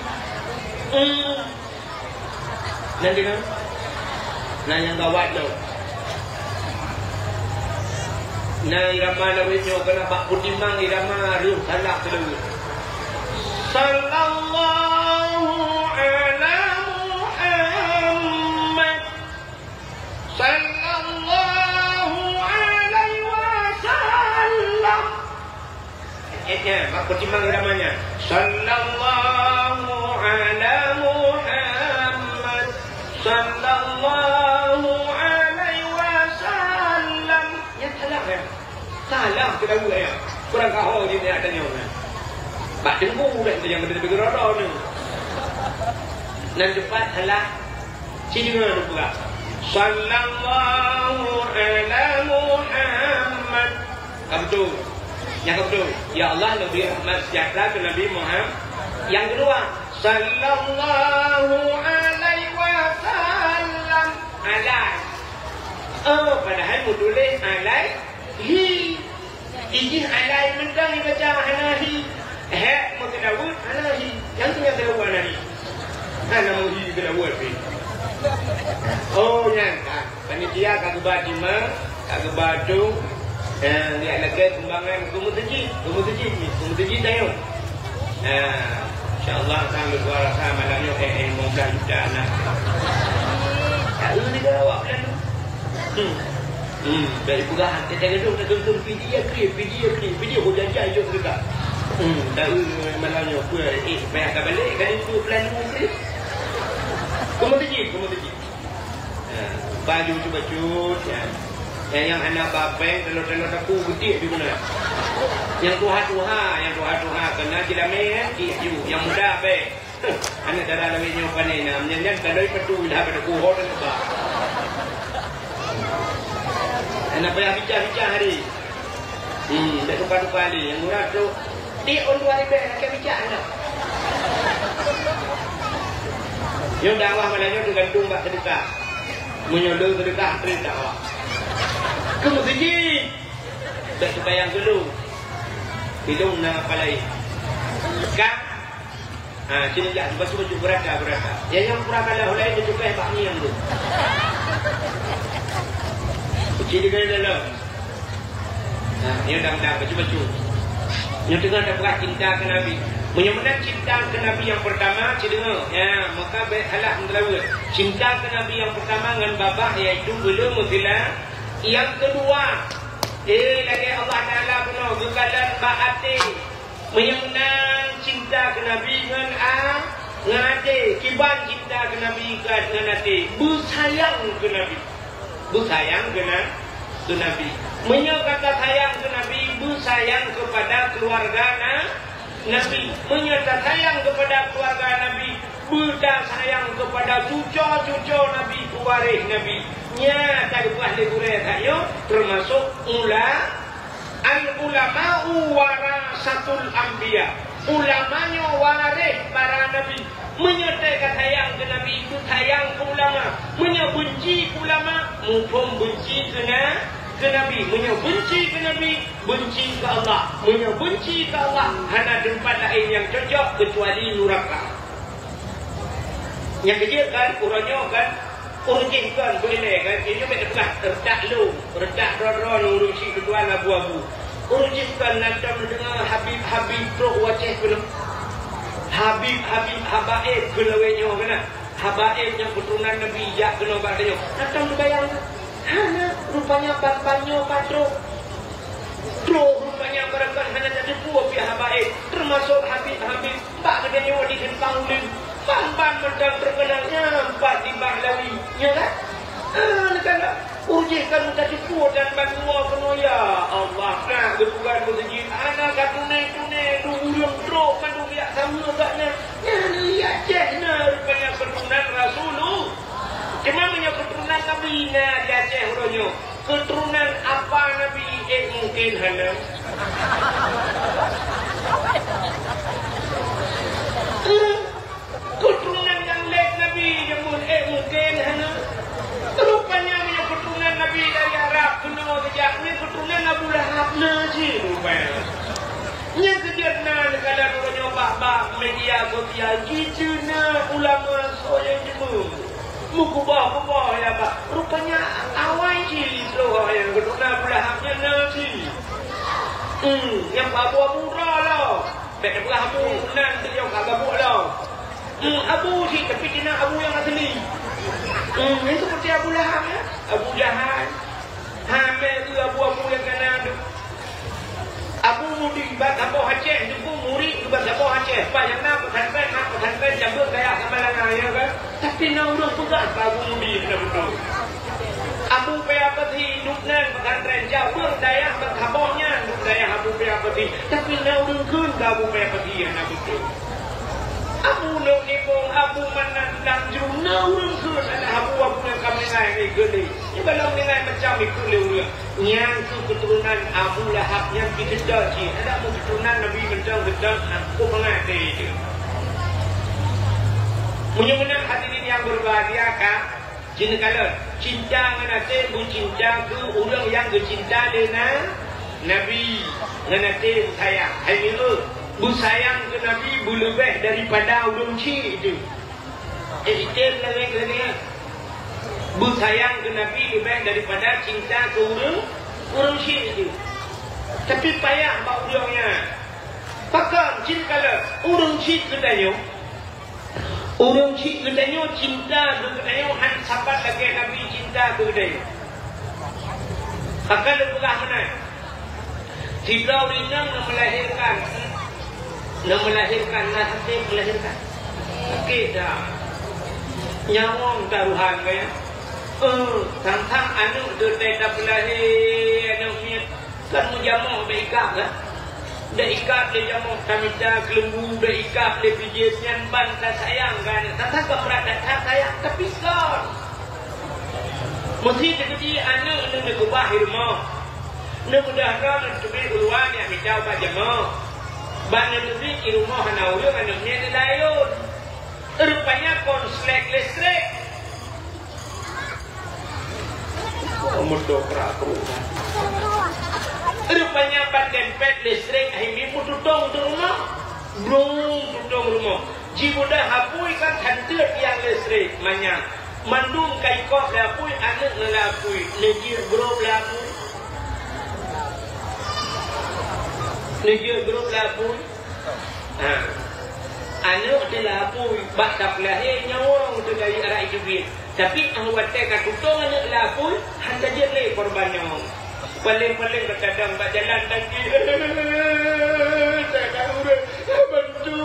Nanti kan? Nah yang gawat tu. Nah irama lawinyo kena bak putimang irama rum salah terus. Sallallahu ala Muhammad. Sallallahu alaihi wasallam. Bak putimang iramanya. Sallallahu ala Muhammad. Sallallahu alaihi wasallam. Ya salah ya. Salah kita buat ya. Kurang kau ni ada ni orang. Bak dengu dah yang benda bergerak ni. Nan cepat salah. Sini mana pula? Sallallahu ala Muhammad. Kamu tu. Yang kedua, ya Allah lebih rahmat sejahtera ke Nabi Muhammad. Yang kedua, sallallahu alaihi wasallam. Alai. Padahal tulis alaihi. Ini alai mentang baca hanahi. Maka Dawud hanahi. Yang tu yang Dawud hanahi. Nama hi ke Dawud ni. Oh nyangka. Panitia kagak badima, kagak badu. Dia lagi sumbangan kemudian tayo. InsyaAllah kami berasa malangnya mudah juta anak. Tak ada jawab kan? Dari pegahan kita gedung video hujan jaya juga. Tak ada malangnya apa? Banyak tak balik kan itu plan mungkin. Kemudian. Baju cuba-cuba. Yang anak bapeng telur-telur aku gede di mana? Yang tuha kena tidak main yang muda be. Anak darah lagi nyoba ni nam yang kalau petu dah pada kuhor dan apa. Anak payah bicara hari. Tak tukar ni yang murah tu di on 2 ribu nak bicara. Yang dakwah malahnya tergantung bak sedekah. Menyodor sedekah perintah awak. Kemudian tak supaya yang dulu hidung nak palai kan sini jak baju berada yang kurang kalau oleh itu juga bak ni yang tu kecil dengan dalam yang dah baju yang tengah ada berat cinta ke Nabi menyembuhkan cinta ke Nabi yang pertama cenderung maka halah mengelawat cinta ke Nabi yang pertama dengan babah iaitu belum mutilah. Yang kedua, lagi Allah Ta'ala penuh gekalan bahati menyenang cinta ke Nabi dengan hati, kiban cinta ke Nabi dengan hati, bersayang ke Nabi, menyerta sayang ke Nabi, bersayang kepada keluarga Nabi, menyerta sayang kepada keluarga Nabi, bersayang kepada cucu Nabi, pewaris Nabi. Nya tak buat liburan saya termasuk al-ulama'u warasatul anbiya. Ulamanya waris para nabi. Menyertai sayang ke Nabi itu sayang ke ulama. Benci ulama mumpung benci ke Nabi. Benci ke Nabi, benci ke Allah. Benci ke Allah hanya tempat lain yang cocok kecuali neraka. Yang kecil kan urangnya kan urjih kan boleh kan ini betul redak ron urusi kedua abu-abu urjih kan nanti mendengar Habib pro wajah belum Habib habaib kelawenyo kena habaib yang keturunan Nabi ya kena baganya datang dibayang rupanya banyak patro rupanya barangkali hanya jadi dua pihak habaib termasuk Habib tak ada nyawa di kentang Ban mentang terkenalnya empat di Bahlawi, ya kan? Negara urjihkan muka cukup dan bantua penuh ya Allah nak berbuat bersejid anak tunai urung truk mandu biak sama agaknya lihat jahna rupanya keturunan Rasulullah cuma punya keturunan Nabi na jajah uronyo keturunan apa Nabi mungkin hana keturunan yang lain Nabi yang mungkin hana rupanya punya keturunan Nabi dari Arab kena kejak ni keturunan Abu Lahab je rupanya Nya kejadian kalau orang nyoba media sosial gitu na ulama soalnya jemu. Mukubah ya Pak. Rupanya awal cili loh yang kedua belahnya nasi. Yang abu-abu lah. Bek abu nan dia kagak lah. Abu sih tapi kena abu yang asli. Itu seperti Abu Lahab ya. Abu Jahal. Hamil tu abu-abu yang kanan tu. Abu Mudi bat Abu Aceh tu pun murid tu bat Abu Aceh. Pak yang nak pesantren jambut kayak sama langaya kan. Tapi nak urus juga Abu Mudi betul-betul. Abu Peyapati hidup nan pesantren jambut daya berkabahnya hidup daya Abu Peyapati. Tapi nak urus kun Abu Peyapati yang nak betul. Abu Nuk Nipong, Abu Manan Langjung, nak urus kun ada Abu yang kami naik ni gede. Ini belum dengan macam itu lewat. Yang tu keturunan Abu Lahab yang kita dah ada keturunan Nabi betul-betul aku mengerti itu. Mudah-mudahan hadirin yang berbahagia kan, cinta kalau cinta nganate bu cinta ke orang yang bercinta dengan Nabi nganate sayang. Hai itu bu sayang ke Nabi bu lebih daripada orang ci itu. Itu lagi. Bu sayang ke Nabi lebih daripada cinta ke orang syir itu. Tapi payah bak orangnya. Pakam cinta kalau orang syir katanya. Orang syir katanya cinta katanya han sahabat lagi Nabi cinta katanya. Akan lepas mana? Tiga orang yang melahirkan nanti melahirkan. Okey dah. Nyawang taruhan kaya. Tang-tang anu dia tak belahir anu punya kan menjamah beikap kan. Dah ikap dia jamah kamita kelembu dah ikap dia pijit ban tak sayang kan. Tang-tang kau berat tak sayang tapi kan. Mesti jadi anu dia kubah rumah. Dia mudah kan tubik uluan yang minta ubah jamah. Ban tubik rumah ana urang anu nya layun. Rupanya konslek listrik. Mendokrak rumah. Rupanya ban dempet listrik ini tutong rumah. Belum tutong rumah. Jika dah hapui kan hantar yang listrik banyak. Mandung kai kok lapui anak lapui. Negir grup lapui. Negir grup lapui. Anak dia lapui. Bak tak lahir nyawa untuk dari arah itu. Tapi awak tak tutong anak lapui, hanya jelek korbannya. Paling-paling kadang tak jalan lagi. Tak tahu bantu.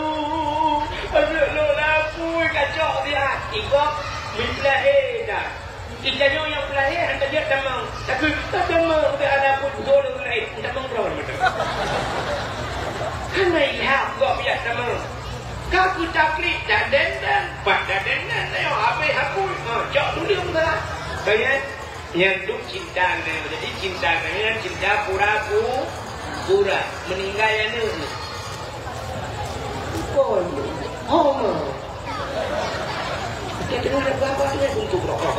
Anak lo lapui kacau dia. Ikut melahir dah. Ikannya yang melahir hanya dia tamang. Tapi tak tamang dia ada pun dulu lain. Tamang berapa macam? Hanya ihap kau biar tamang. Kaku caklik dah dendan, pada dendan saya habis aku, jauh dulu muda. Kaya yang duk cinta ni, jadi cinta ni cinta pura meninggal yang ni. Oh, kita tengok apa dia untuk rokok.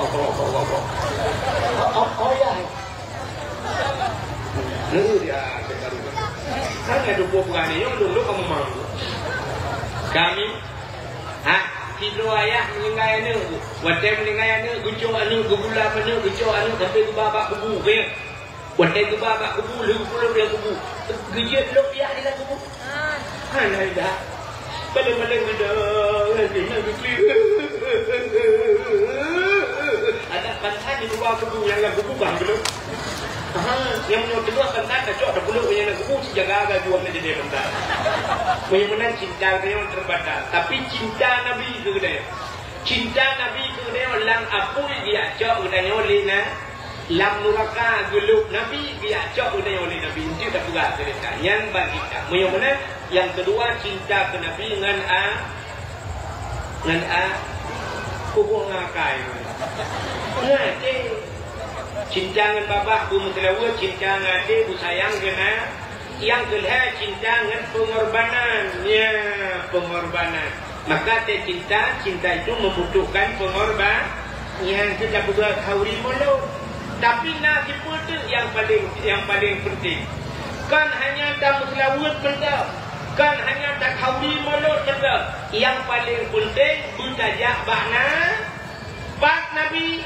Oh ya. Ni dia sekarang. Kan ada bukan ni, yang dulu kamu mahu. Kami tidur ayah meninggal anu wadai meninggal anu gucuk anu gubula anu gucuk anu sampai ke babak kubu ke wadai ke babak kubu lu pulau dia kubu gejek lu dia di kubu ana dah paling dah lagi ada pantai di bawah kubu yang kubu bang belum yang kedua pantai tak cok ada pulau yang kubu jaga agak jual jadi pantai. Bagaimana cinta yang terbatas. Tapi cinta Nabi itu dia. Cinta Nabi itu dia lang apa dia cok dia oleh lam neraka geluk Nabi dia cok dia oleh Nabi itu tak juga cerita. Yang bagi kita. Bagaimana yang kedua cinta ke Nabi dengan hubung ngakai. Ngade. Cinta dengan babah bu mutlawa, cinta ngade bu sayang kena. Yang kedua cinta dengan pengorbanan. Maka cinta itu membutuhkan pengorbanan. Yang tidak berbuat kauri mulu. Tapi nak itu yang paling penting. kan hanya tak muslawut benda, kan hanya tak kawin mulut benda. Yang paling penting bertajak bakna bak Nabi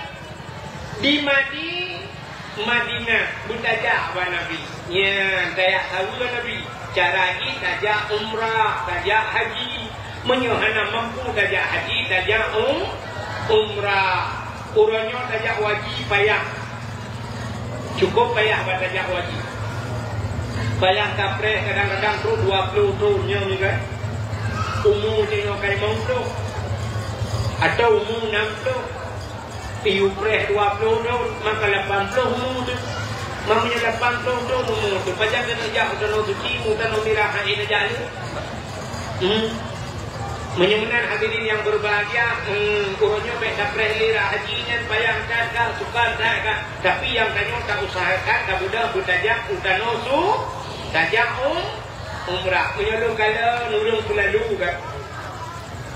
di Madinah bertajak bak Nabi. Ya, tajak tahu Nabi. Cara ni tajak umrah, tajak haji. Menyohana mampu tajak haji, tajak umrah. Urangnya tajak wajib payah. Cukup payah buat tajak wajib. Payah kapreh kadang-kadang tu 20 tahunnya ni kan. Umur tengok kali 50. Atau umur 60. Piu preh 20 tahun, maka 80 umur tu. Mamanya 80 tahun umur tu. Pajak kena jak tanah suci, tanah merah hain aja ni. Menyemenan hadirin yang berbahagia, urutnya baik dapat lira hajinya payah kan sukan kan, tapi yang tanya tak usahakan tak mudah bertajak utanosu tajak umrah menyelung kalau nurung selalu kan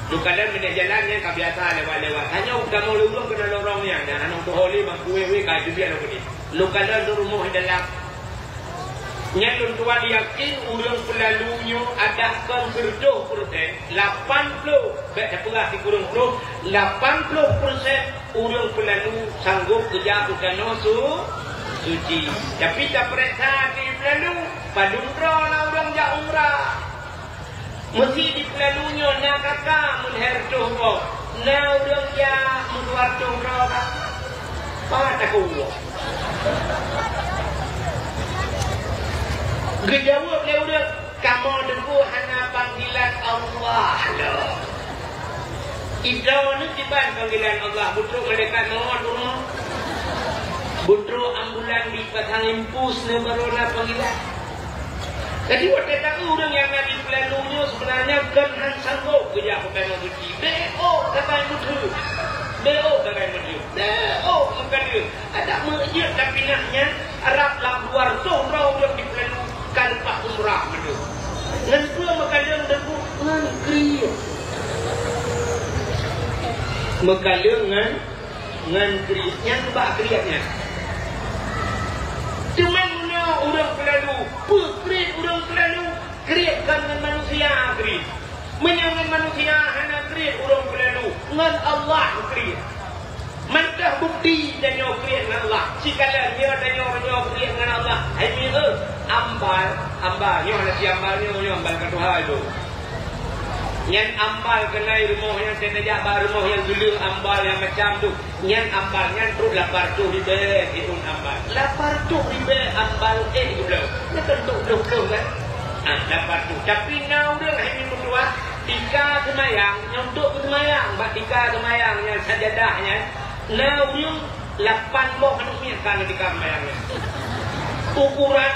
lu kadang mendak jalannya tak biasa lewat-lewat hanya kamu lurung kena lorongnya dan anak tu holi mangkuwe ka biar aku ni lu kalau rumah dalam nyalun tuan yakin urang pelalunya ada kan 10%, 80 baik tak perah dikurung 80% urang pelalu sanggup kerja utano suci. Tapi tak periksa di pelalu padundra na urang jak umrah. Mesti di pelalunya nak kakak menhertuh kau. Na urang ya menwartuh umrah ka. Pa tak kuat. Gejawab dia udah kamu dengar hana panggilan Allah lah. Idau ni tiban panggilan Allah butuh malaikat mohon rumah. Butuh ambulan di pasang impus ni barulah panggilan. Jadi waktu tahu orang yang ada di pelalunya sebenarnya kan han sanggup kerja pakai suci. Beo pakai butuh. Beo pakai butuh. Beo makan dia. Ada mejid tapi naknya Arab lah luar tu orang di pelalu kalpa umrah betul. Ngan pula makaleng debu ngan kriya. Makaleng ngan kriya. Yang sebab kriyanya. Cuman orang pelalu, pekrit orang pelalu, kriyakan dengan manusia kriya. Menyangan manusia hanya kriya orang pelalu. Ngan Allah kriya. Mantah bukti dan nyawa kriya dengan Allah. Sikala dia dan nyawa kriya dengan Allah. Ini ambal nyawa nasi ambal nyawa ambal ke Tuhan itu. Yang ambal kenai rumah yang senajak rumah yang dulu ambal yang macam tu. Yang ambalnya terus 800 ribu itu ambal. 800 ribu ambal itu belum. Dia tentu belum kan. 800. Tapi now dia ini berdua. Tika semayang, nyontok ke semayang. Bak tika semayang yang sajadahnya. Now yung 8 boh manusia kan tika semayangnya. Ukuran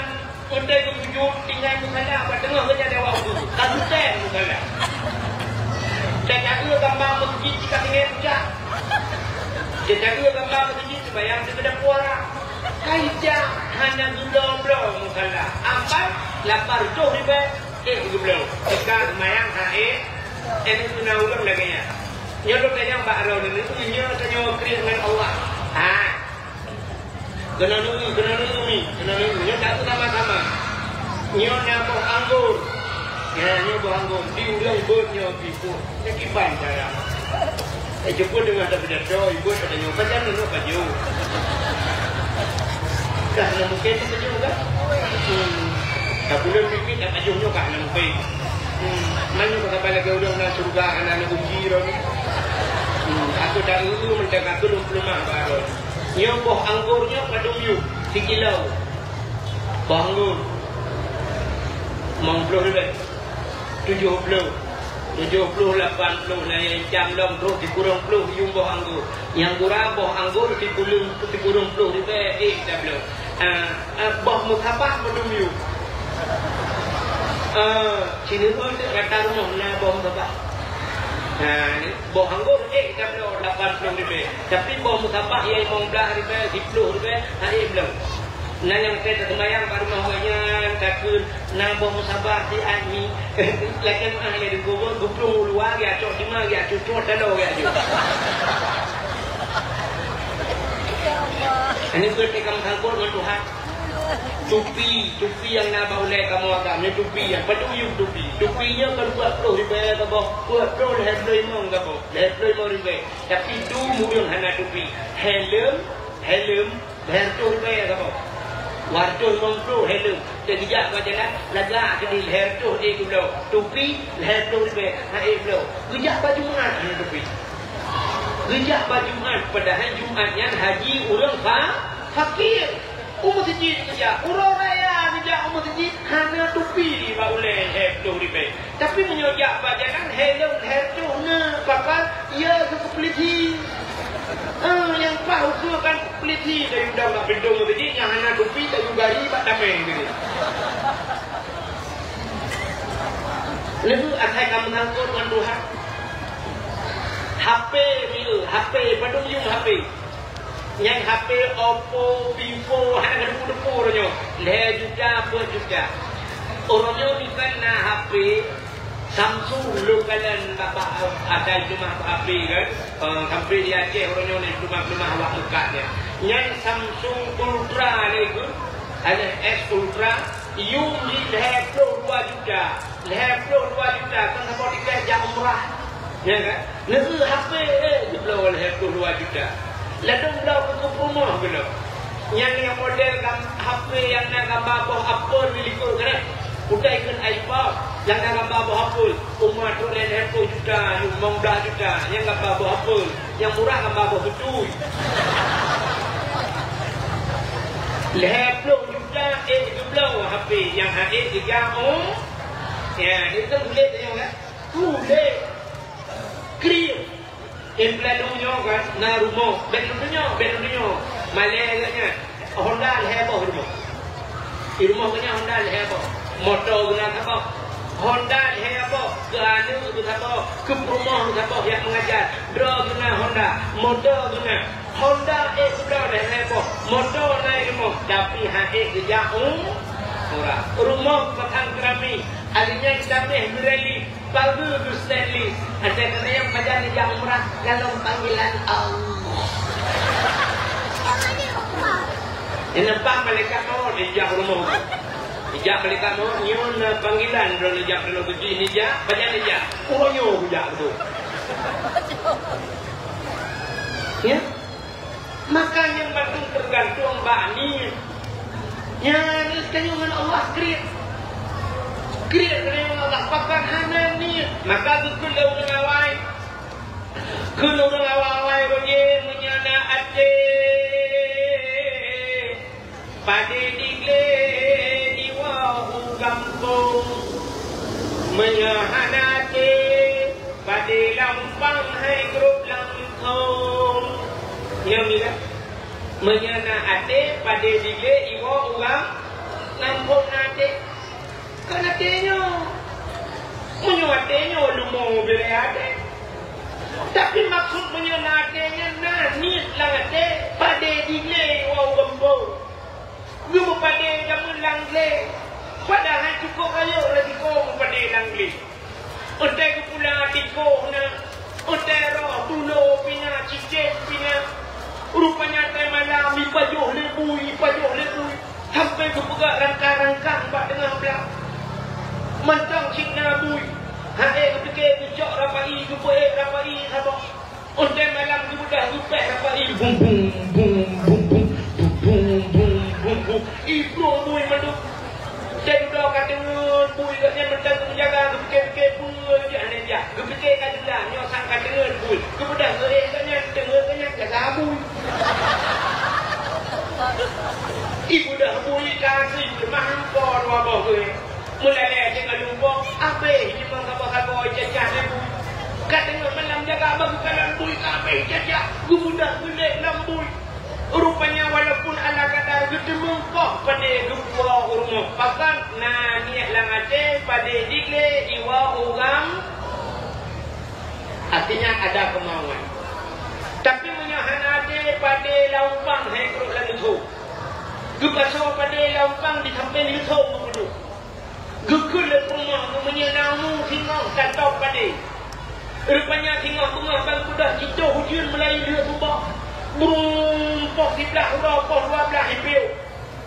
untuk tujuh tinggal musala pada tengah kerja dewa itu. Kanten musala. Dan jaga gambar masjid jika tinggal pujak. Dan jaga gambar masjid sebayang sekedar puara. Kaijak hanya belum musala. Ambil 800 ribu. Belum. Jika semayang ini sunnah ulang lagi ya. Nyolok kaya yang Mbak Ron itu nyolok kaya kriya dengan Allah. Kena nungi. Nyolok satu sama-sama. Nyolok boh anggur. Ya, nyolok boh anggur. Diulang nyolok ibu. Ini kipan cara. Jemput dengan ada berjaya. Ibu ada nyolok. Pacar nyolok baju. Karena mungkin itu baju kan? Tak boleh mikir tak baju nyolok kan mungkin. Mana kata balik ke udang nak surga anak uji ni. Aku dah ulu mendekat aku 25 baru. Nyo boh anggurnya padung yu 1 kilo. Boh anggur. 50 ribu. 70, 80 lah yang jam dong terus dikurung puluh yung boh anggur. Yang kurang boh anggur dikurung puluh ribu dah belum. Boh mutabah padung yu. Sini pun kata rumah na bom sabah. Bom anggur dah belum 80 ribu. Tapi bom sabah yang 15 ribu, 10 ribu, belum. Nah yang kita sembahyang pada rumahnya takut na bom sabah si ani. Lagi mana yang digubur guplung luar ya, cok cuma ya, cucuk telo ya juga. Ini berarti kamu sangkut dengan Tuhan. Tupi yang nak boleh kamu agaknya tupi yang peduyung tupinya kalau buat pro ribe ke bawah buat pro leher mong ke bawah leher mong ribe tapi tu murung hana tupi helm leher tu ribe ke bawah warto mong pro helm jadi jak macam nak lagak ke leher tu ke belau tupi leher tu ribe belau gejak baju mat tupi gejak baju mat padahal Jumatnya haji orang fakir umat masjid kerja, urang raya kerja umat masjid hanya tupi ba boleh helm ribe. Tapi menyojak bajakan helm tu na pakal ia ke peliti. Yang pau tu kan peliti dari undang nak bendong masjid yang hanya tupi tak juga ri bak damai gitu. Lalu asai kamu ngangkut dengan Tuhan. HP bila HP padung yung HP. Yang HP Oppo, Vivo, ada depu-depu orangnya. Leh juga, buat juga. Orangnya bukan nak HP Samsung lu kalian bapak ada rumah HP kan. Sampai di Aceh orangnya ni rumah-rumah awak mekatnya. Yang Samsung Ultra ni tu, ada S Ultra, yung di leh Pro 2 juta. Leh Pro 2 juta kan sampai dikasih jam umrah. Ya kan? Lalu HP belum leh Pro 2 juta. Lalu belau ke rumah belau. Yang model HP yang nak gambar bawah Apple milikul kan? Udah ikut iPod yang nak gambar bawah Apple. Umar tu lain 10 juta, umang 10 juta. Yang gambar bawah Apple, yang murah gambar bawah betul. 10 juta itu belau HP yang HD 3 ya itu boleh tengok kan? Boleh. Clear. Implan dunia kan, na rumah, ben dunia, Malay agaknya, Honda leheboh rumah. Di rumah punya Honda leheboh, motor guna apa? Honda leheboh, ke anu tu apa? Ke rumah tu apa yang mengajar, draw guna Honda, motor guna Honda sudah leheboh, motor naik rumah, tapi kerja murah. Rumah makan kerami, alinya kita berali. Bagus Stanley. Ada kena yang baca yang murah dalam panggilan Allah. Ini nampak malaikat mau dijak rumah. Dijak malaikat mau nyon panggilan dalam dijak dalam kerja ini jak baca dijak. Orangnya bijak tu. Ya. Makanya batu tergantung bani. Yang sekali Allah create. Kriat dengan Allah pakan hana ni maka kekul orang awai kul orang awai roje menyana ate pade digle diwahu kampung menyahana ate pade lampang hai grup lampung yang bila menyana ate pade digle iwa uang nampung ate kan adanya lu mau beli ada tapi maksud adanya nit lang ade pada dile wow gembor lu pada jamu langle padahal cukup ayo lagi kau pada langle udah ke pula tiko na udah roh tulo pina cicet pina rupanya teh malam ipajoh lebui sampai ke pegak rangkang-rangkang bak tengah belah Mentang cina bui, hae kepikir kucok rapai, kupuek rapai, apa? Onde malam kemudah kupek rapai, bum bum. Ibro bui manduk. Saya udah kata bui katanya mentang menjaga kepikir pun dia. Kepikir kata lah, nyosang kata bui. Kemudah katanya jaga bui. Ibu dah bui kasih bermampor wabah gue. Mulai jangan lupa abe ini mengapa jajah lembu katanya malam jaga bagi kalan bui abe jajah mudah gede lambui rupanya walaupun ala kadar gede mengkok pada gua rumah pakan nah niat lang ade pada digle iwa ugam artinya ada kemauan tapi menyahan ade pada laupang hekruk lalu tu gepaso pada laupang di samping itu mengudu Gekul rumah menyenamu tinggal kata pada. Rupanya tinggal rumah bang kuda kita hujan Melayu dia subak. Berumpah sebelah dua belah hipil.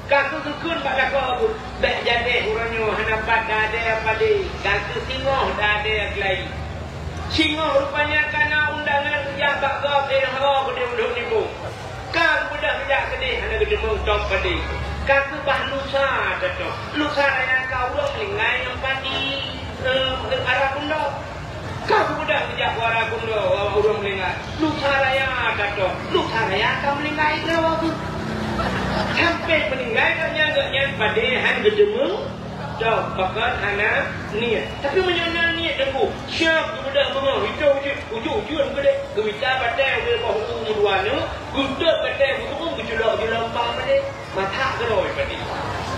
Kaku kekun pada kau bek jadi orangnya hanapat dade apa deh. Kaku singoh dade lagi. Singoh rupanya karena undangan yang tak kau haro gede mudah nipu. Kan mudah tidak gede hana gede mengcom padi. Kaku bah lusa cocok. Lusa raya kau dong lingai nampak di arah kundo. Kaku mudah tidak arah kundo urang lingai. Lusa raya cocok. Lusa raya kau lingai kau. Sampai meninggalkannya agaknya padehan gedemung jauh pakat anak niat tapi menyana niat dengku siap kemudian mengaw hijau je ujung-ujung gede gemita patai boleh bahu muduannya gudeg patai muduang gejolak di lampang patai mata geroi patai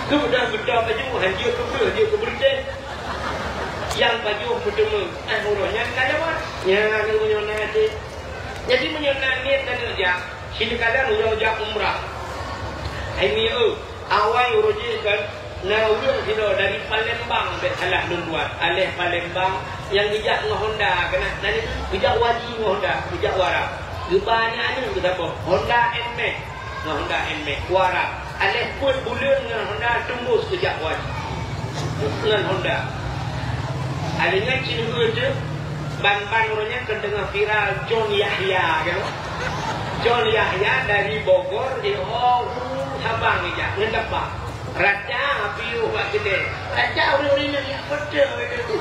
kemudian gudeg baju hanjir keberjen yang baju gedemung urusnya kalawat yang menyana je jadi menyana niat dan kerja sini kalian udah umrah ini awal uruji kan naurung kita dari Palembang berhalah lumbuat alih Palembang yang bijak Honda kena dari bijak wajib Honda bijak wara gebanya ni kita apa Honda NMAX Honda NMAX wara alih pun bulan dengan Honda tembus bijak wajib dengan Honda alihnya cina je ban-ban orangnya kedengar viral John Yahya kan John Yahya dari Bogor di Sabang ni jak ngedepak raja apiu buat gede raja uri-uri ni ya pedang itu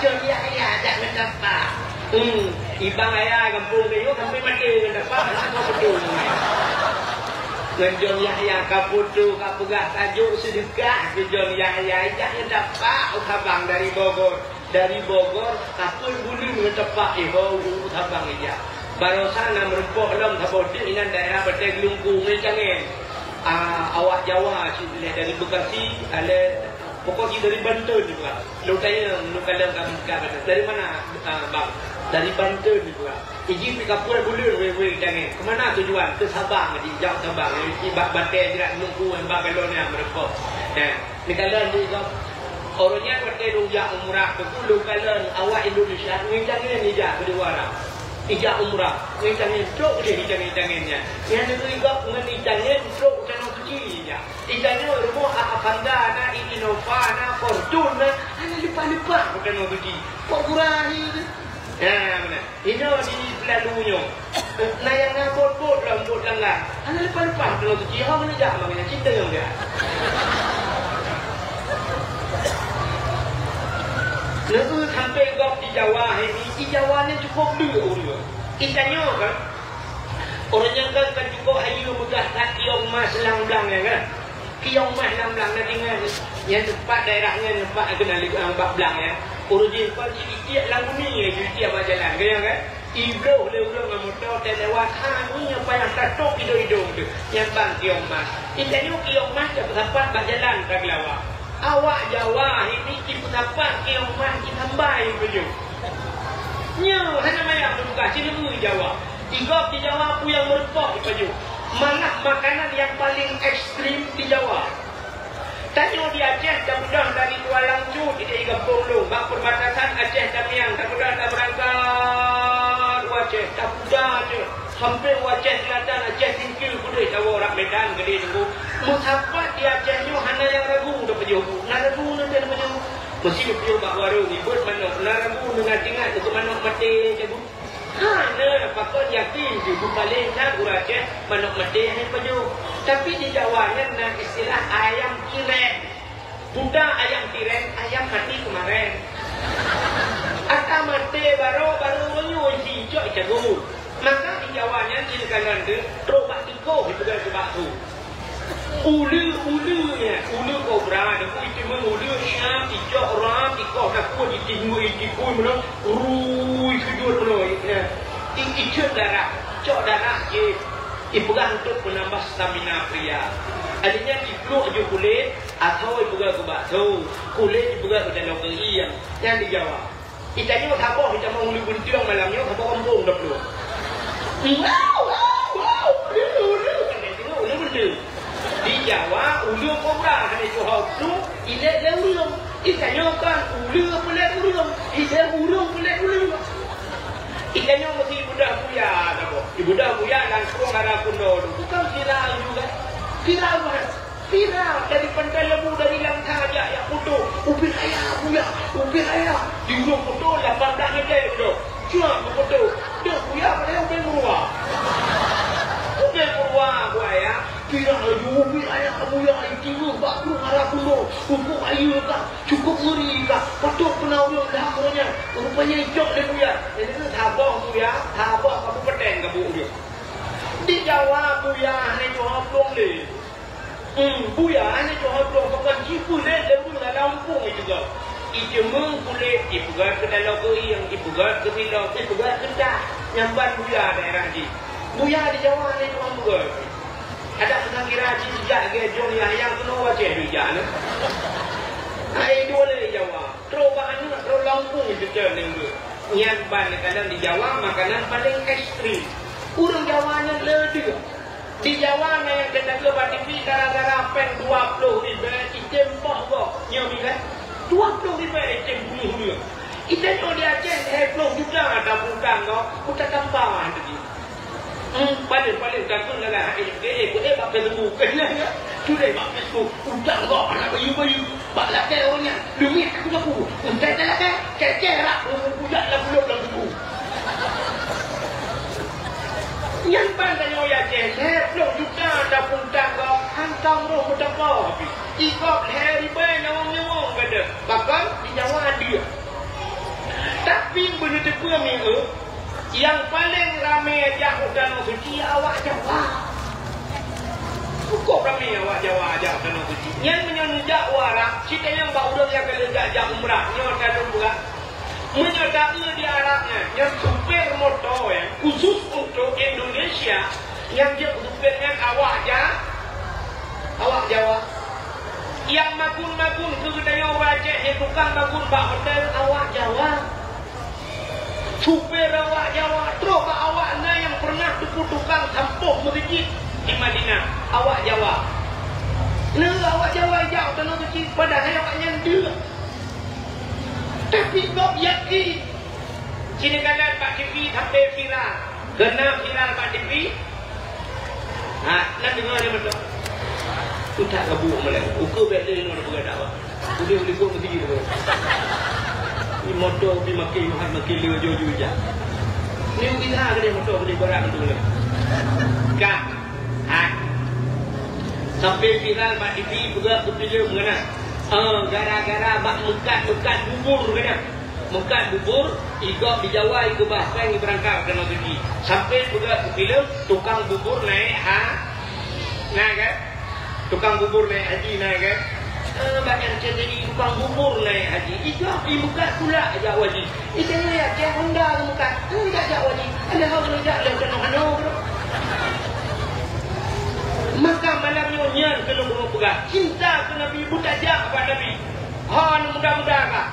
John Yahya jak ngedepak ibang ayah kampung ni sampai mati ngedepak apa pedang dengan John Yahya kaputu kapegah tajuk sedekah ke John Yahya jak ngedepak Sabang dari Bogor kapul bulu ngedepak Sabang ni jak barusan nak merempok dalam Sabodin ini daerah Batai Gelungkung ni jangan awak Jawa dari Bekasi ada pokoknya dari Banten juga lutanya nukalam kami dari mana bang dari Banten juga iji pikapur bulan wewe jangan kemana tujuan ke Sabang di jauh Sabang di Batai tidak Gelungkung yang bagalon yang merempok ni kalian di orangnya Batai rujak umrah ke Pulau kalian awak Indonesia ni jangan ni jak kedua ijak umrah, ijangin truk dia ijangin-ijanginnya. Yang negeri gak dengan ijangin truk jangan kecil ya. Ijangnya rumah Avanda, na Innova, na Fortune, na ana lupa-lupa bukan mau kecil. Kok kurang ini? Ya benar. Ini di pelalunya. Nah yang bot-bot lambut langgar. Ana lupa-lupa bukan kecil. Hang mana jak makanya cinta yang dia. Lalu sampai gop di Jawa ini, di Jawa ni cukup dulu dia. Ikannya kan, orang yang kan cukup ayu bekas tak kiong mas lang-lang ya kan. Kiong mas lang-lang nanti kan, yang tempat daerahnya tempat kenal bak belang ya. Origin kan tiap lagu ni tiap jalan kan. Ibro le-le dengan motor terlewat ni apa yang tatok hidung-hidung tu, yang bang kiong mas. Ikannya kiong mas dapat bak jalan tak lawak. Awak Jawa ini kita dapat kiong mas kita tambai baju. Nya, hanya mayang buka sini dulu Jawa. Igop di Jawa aku yang merepok di baju. Mana makanan yang paling ekstrim di Jawa? Tanya di Aceh dah mudah dari Kuala Langcu kita igap Pulung, bak perbatasan Aceh dan Miang, dah mudah dah berangkat Aceh, dah mudah je. Sampai Aceh Selatan, Aceh Tingkil kuda Jawa orang Medan gede tunggu. Musafat di Aceh ni hanya yang ragu dah pergi. Nak ragu nanti ada macam mesti pergi bak warung ibut manuk. Nak ragu dengan tinggal tu manuk mati je bu. Nah, pakon yakin di balik kan Aceh manuk mati ni pergi. Tapi di Jawa ni nak istilah ayam tiren. Budak ayam tiren, ayam mati kemarin. Atau mati baru menyuci jok jagung. Maka di Jawa ni di kanan tu truk bak tiko itu kan sebab tu. Ulu-ulunya, ulu kobra, aku itu mengulu syam, ijak ram, ikau nak kuat ditinggu, ikut mana, rui sujud mana, ikut darah, cok darah je, ibukan untuk menambah stamina pria. Adanya dipeluk je kulit, atau ibukan ke bakso, kulit ibukan ke dalam keri yang di Jawa. Itanya apa? Kita mau ulu buntiang malamnya, apa kampung dah peluk. Wow, ulu buntiang. Di Jawa, ulu kobra hanya jual tu, ilet le ulung. Ikannya kan ulu pelet ulung, ilet ulung pelet ulung. Ikannya mesti budak buya, tak boleh. Budak buya langsung arah kuno, bukan silang juga. Viral dari pandai lembu dari langkah aja yang foto. Ubi raya. Di ujung foto 18 meter tu. Cuma foto. Dia buya pada ubi murua. Ubi murua buaya. Viral ubi raya buya itu baru arah kuno. Pupuk ayu kah? Cukup ngeri kah? Foto pernah ulang dah orangnya. Rupanya hijau dia buya. Jadi tu tabah buya. Tabah kamu peteng kamu dia. Di Jawa buya ni Johor Plong ni. Buya ni Johor Plong bukan cipu ni lembu dalam Lampung juga. Ijemeng kulit ipugat ke dalam goyang, ipugat ke bilau, ipugat ke dah. Nyamban buya daerah ni. Buya di Jawa ni Johor bukan. Ada sedang kira sejak ke Johor yang kena wajah dia ni. Hai dua le Jawa. Terobahan ni terus Lampung juga ni. Nyamban kadang di Jawa makanan paling ekstrim. Urang Jawanya leda. Di Jawa yang kena ke batipi gara-gara pen 20 ribu item poh go. Nyomi kan? 20 ribu item bulu-bulu. Item tu dia cek heplong juga ada bukan go. Utak tambahan tadi. Paling takut lah. Bak Facebook kena ya. Sudah bak Facebook. Utak go anak bayu-bayu. Bak lah ke orangnya. Demi aku aku. Entah lah ke. Cek rak budak lah belum buku. Yang pandai ya cek, belum juga ada puntang kau hantam roh betapa. Ikut hari bayi nyawang kata. Bahkan di Jawa dia. Tapi benda tepuh ni yang paling ramai jauh Danau Suci awak Jawa. Cukup ramai awak Jawa jauh Danau Suci. Yang menyonjak warak, kita yang baru yang kelejak jauh umrah, nyotan umrah. Menyertai di Arabnya yang supir motor khusus untuk Indonesia yang dia supirnya awak Jawa yang makun ke kedai wajah yang tukang makun bak hotel awak Jawa supir awak Jawa terus bak awaknya yang pernah tukang sampuh masjid di Madinah awak Jawa awak Jawa jauh Tanah Suci padahal awaknya dia. Tapi kau yakin sini kanan Pak TV sampai viral. Kena viral Pak TV. Nak dengar dia betul. Tu tak kabur malam. Ukur benda ni nak berada awak. Boleh pun mesti gitu. Ni motor pergi makin le jauh-jauh je. Ni kita ke dia motor boleh berat betul le. Kak. Sampai viral Pak TV juga berfilm mengenai gara-gara bak mekat bubur kena. Mekat bubur, igok di Jawa ikut bahkan berangkat ke Tanah Suci. Sampai juga film tukang bubur naik naik kan? Tukang bubur naik haji naik kan? Banyak jadi tukang bubur naik haji. Igok di mekat pula ajak wajib. Itu ni ya, kayak Honda ke mekat. Tidak ajak wajib. Ada hal kerja dalam kena-kena bro. Maka malamnya nyan kena bunuh pegah. Cinta ke Nabi butajak kepada Nabi. Mudah-mudah kah?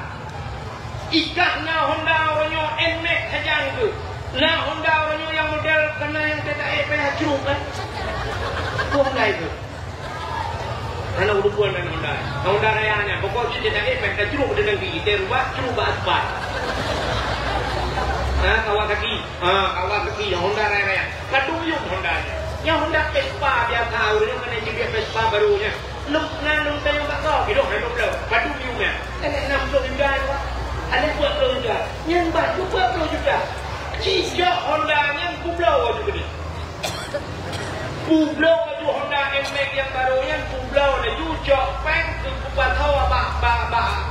Ikahnya Honda orangnya enek saja tu. Nah Honda orangnya yang model kena yang tak payah curug kan. Honda itu. Karena udah puan dengan Honda. Honda rayanya. Pokoknya dia tak payah curug dengan gigi. Dia rubah curug asfal. Kawat kaki yang Honda raya. Kaduyung Hondanya. Yang hendak Vespa biar tahu dia kena jadi Vespa barunya. Nang tayo tak tahu hidup hidup lo. Padu biunya. Ada 60 juga. Ada 20 juga. Yang baju 20 juga. Cijak Hondanya Pulau juga ni. Pulau tu Honda MX yang barunya Pulau na juga peng ke kupatau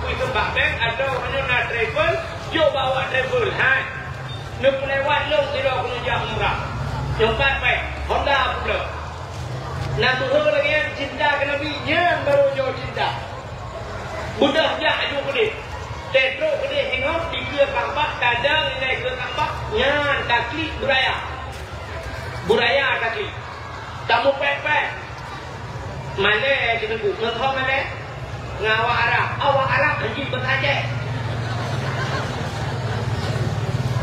kui ke bank atau hanya nak travel, jo bawa travel hai. Nak lewat lo tidak perlu jam umrah. Jompat baik, Honda pula. Nak turun lagi yang cinta ke Nabi, yang baru jauh cinta. Budak jak aju kulit. Tetro kulit hingga tiga kampak, kadang ini ke kampak, yang takli buraya. Buraya takli. Tamu pepek. Malay kita buat, mentah Malay. Ngawak Arab, awak Arab haji bertajak.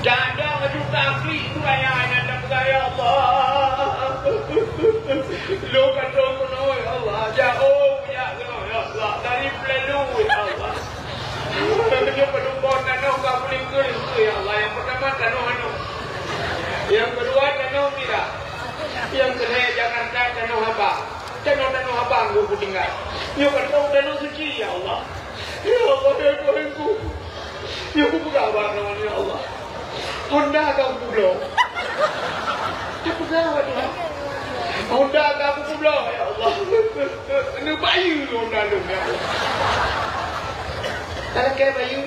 Kadang aju takli buraya, ada buraya Allah. Lu kata kuno ya Allah, jauh punya kuno ya Allah, dari Pelalu ya Allah. Dia pendukung tanah kau boleh ke ya Allah. Yang pertama tanah yang kedua tanah tidak. Yang kedua Jakarta tanah apa? Tanah aku tinggal. Ya kata danau suci ya Allah. Ya Allah ya Tuhanku. Ya aku berkabar dengan ya Allah. Honda kamu pulau. Dia pegawai Tuhan. Honda kamu pulau ya Allah. Ini bayu Honda dong ya Allah. Kalau kayak bayu.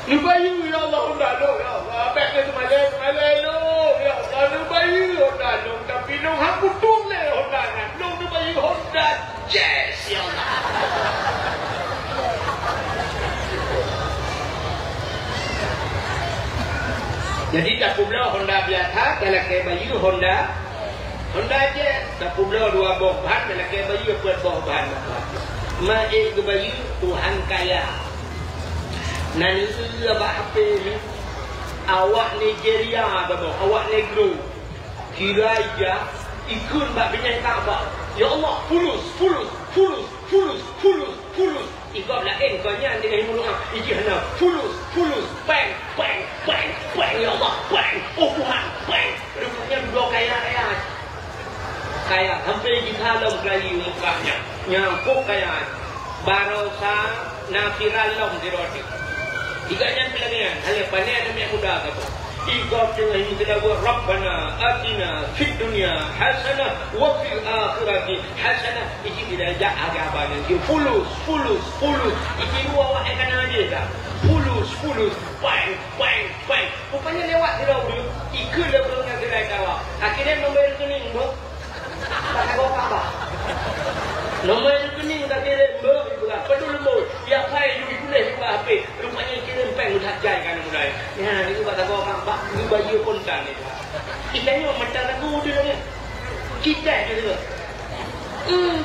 Ini bayu ya Allah Honda dong ya Allah. Baiklah semalai dong ya Allah. Ini bayu Honda dong. Tapi dong aku tunggu Honda kan. Dong ini bayu Honda Jazz ya Allah. Jadi tak pula Honda biasa, kalau kayak baju Honda je. Tak pula dua buah bahan, kalau kayak baju buat buah bahan. Mai ke baju Tuhan kaya. Nani apa apa ni? Awak Nigeria apa? Awak negro. Kira aja ikut bab binai Kaabah. Ya Allah, fulus. Ikut lain kau nya dengan mulut iji hana fulus bang ya Allah bang oh Tuhan bang rupanya dua kaya hampir kita lom kali mukanya nyangkuk kaya barosa nafiral lom di roti iganya pelagian hal panen demi muda kata ikut dengan kita buat Rabbana atina fid dunya hasanah wa fil akhirati hasanah iki tidak jaga abang itu fulus iki dua awak akan ada dah fulus bang rupanya lewat di dulu ikut dah belum nak gerai kawak akhirnya nombor rekening bro tak kau apa nombor rekening tak kira bro pedul bro ya saya juga boleh juga HP rupanya kirim peng udah jai kan mulai ya ini kata kau apa ni baju kontan itu kita ni macam lagu dia ni kita gitu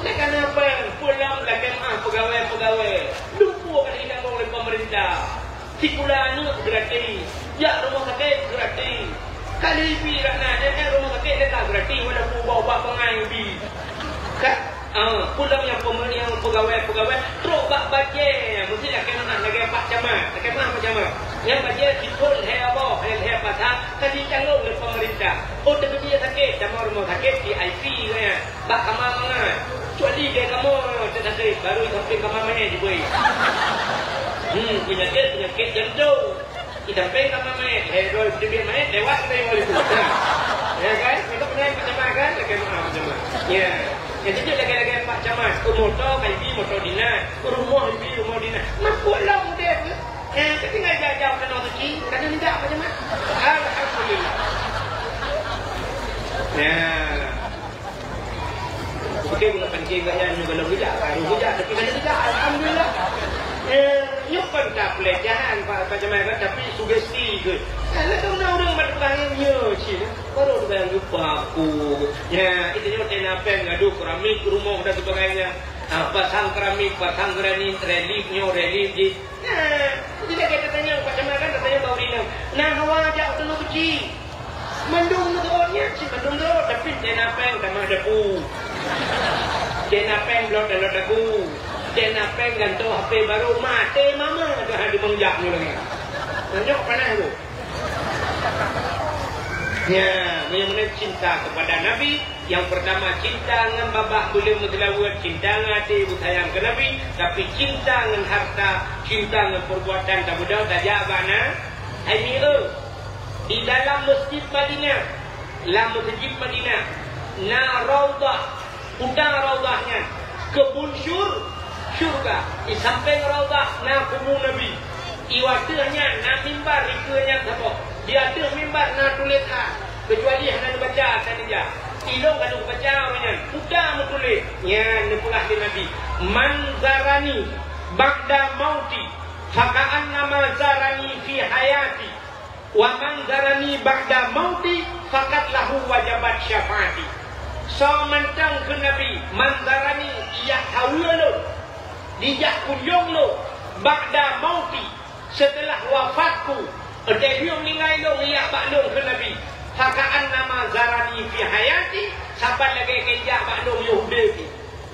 tekan apa pulang lagi pegawai lupa kan hilang oleh pemerintah sikulah ni gratis ya rumah sakit gratis kali pirah nak rumah sakit dekat gratis walaupun bawa pengai bi kan pulang yang pegawai teruk bak bajet mesti nak kena lagi Pak Camat yang bajet dipul apa pasal tadi calon oleh pemerintah tak dia sakit sama rumah sakit VIP kan bak kamar mana kecuali dia kamu sakit baru sampai kamar mana diberi penyakit jantung kita sampai kamar mana hero dia mana lewat kita boleh ya kan kita pernah Pak Camat kan lagi macam ya yang itu lagi-lagi Pak Camat motor kaji motor dinas rumah dinas makul lah dia ketinggal jauh kena rezeki kena tidak Pak Camat alhamdulillah ya okey bukan pancing kat yang kalau hujat tapi kena tidak alhamdulillah nyukan tak pelecehan Pak Camat tapi sugesti ke kalau kau nak orang pada pelangnya cik baru dia yang lupa aku ya itu je tenapeng gaduh keramik rumah dan sebagainya pasang keramik pasang granit relief je jadi kita tanya Pak Camat kan katanya bau rinang nah hawa ajak telur kecil mendung terornya cik mendung teror tapi tenapeng sama debu tenapeng belum dalam debu tenapeng gantung HP baru mati mama dah ada mengjak ni lagi tunjuk panah tu ya, benar-benar cinta kepada Nabi. Yang pertama cinta dengan babak beliau mudlawat, cinta dengan hati sayang ke Nabi, tapi cinta dengan harta, cinta dengan perbuatan tak mudah tak jabana. Ini di dalam masjid Madinah, na raudah, udang raudahnya, kebun syurga, di samping raudah na kubur Nabi. Iwatanya na mimbar ikutnya apa? Dia ada mimbar na tulis kecuali hanya baca saja. Ilong kalau baca orangnya sudah menulis. Ya, nepulah di Nabi. Manzarani ba'da mauti faka'an nama zarani fi hayati wa manzarani ba'da mauti fakat lahu wajabat syafaati. So mentang ke Nabi manzarani ia hawlo dijak kunjung lo ba'da mauti setelah wafatku ada yang nilai lo ia baklong ke Nabi fakaan nama zarani fi hayati saban lagi kejak baklong Yahudi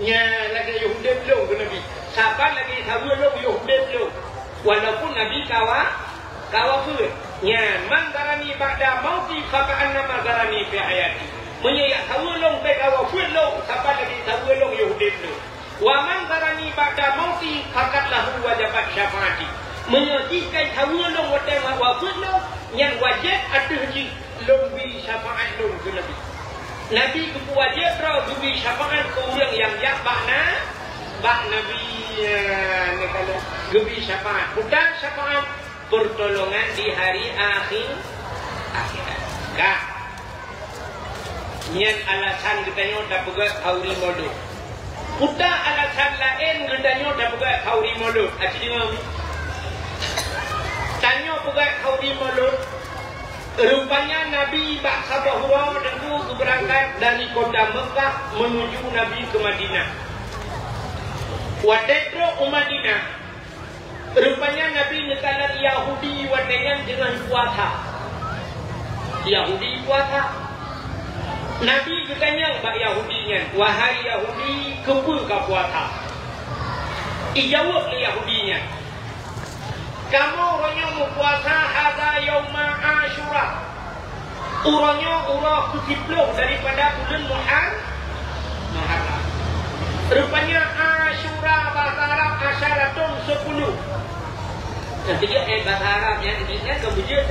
nya lagi Yahudi belum ke Nabi saban lagi hawlo Yahudi belum walaupun Nabi kawafir nya man zarani ba'da mauti fakaan nama zarani fi hayati menyeyak tawulung pekawa fulung sampai lagi tawulung Yahudi tu. Wa man tarani ba'da mauti faqad lahu wajibat syafaati. Menyajikan tawulung wa wa fulung yang wajib atuh ji lumbi syafaat lung ke Nabi. Nabi ku wajib ra lumbi syafaat ke orang yang yak bakna bak Nabi ni kalau lumbi syafaat. Bukan syafaat pertolongan di hari akhirat. Kah? Nyen alasan katanya dah pegat kauri modul. Kuda alasan lain katanya dah pegat kauri modul. Aci dengar ni. Tanya pegat kauri modul. Rupanya Nabi bangsa Bahura itu berangkat dari kota Mekah menuju Nabi ke Madinah. Wadetro Madinah. Rupanya Nabi negara Yahudi wadenya dengan puasa. Yahudi puasa. Nabi bertanya kepada Yahudinya, wahai Yahudi, kenapa kau puasa? Dijawab oleh Yahudinya, kamu orangnya mau puasa ada yauma Asyura. Orangnya orang kutipluk daripada bulan Muharram. Rupanya Asyura bahasa Arab asyaratun 10. Nanti dia bahasa Arabnya Inggrisnya kemudian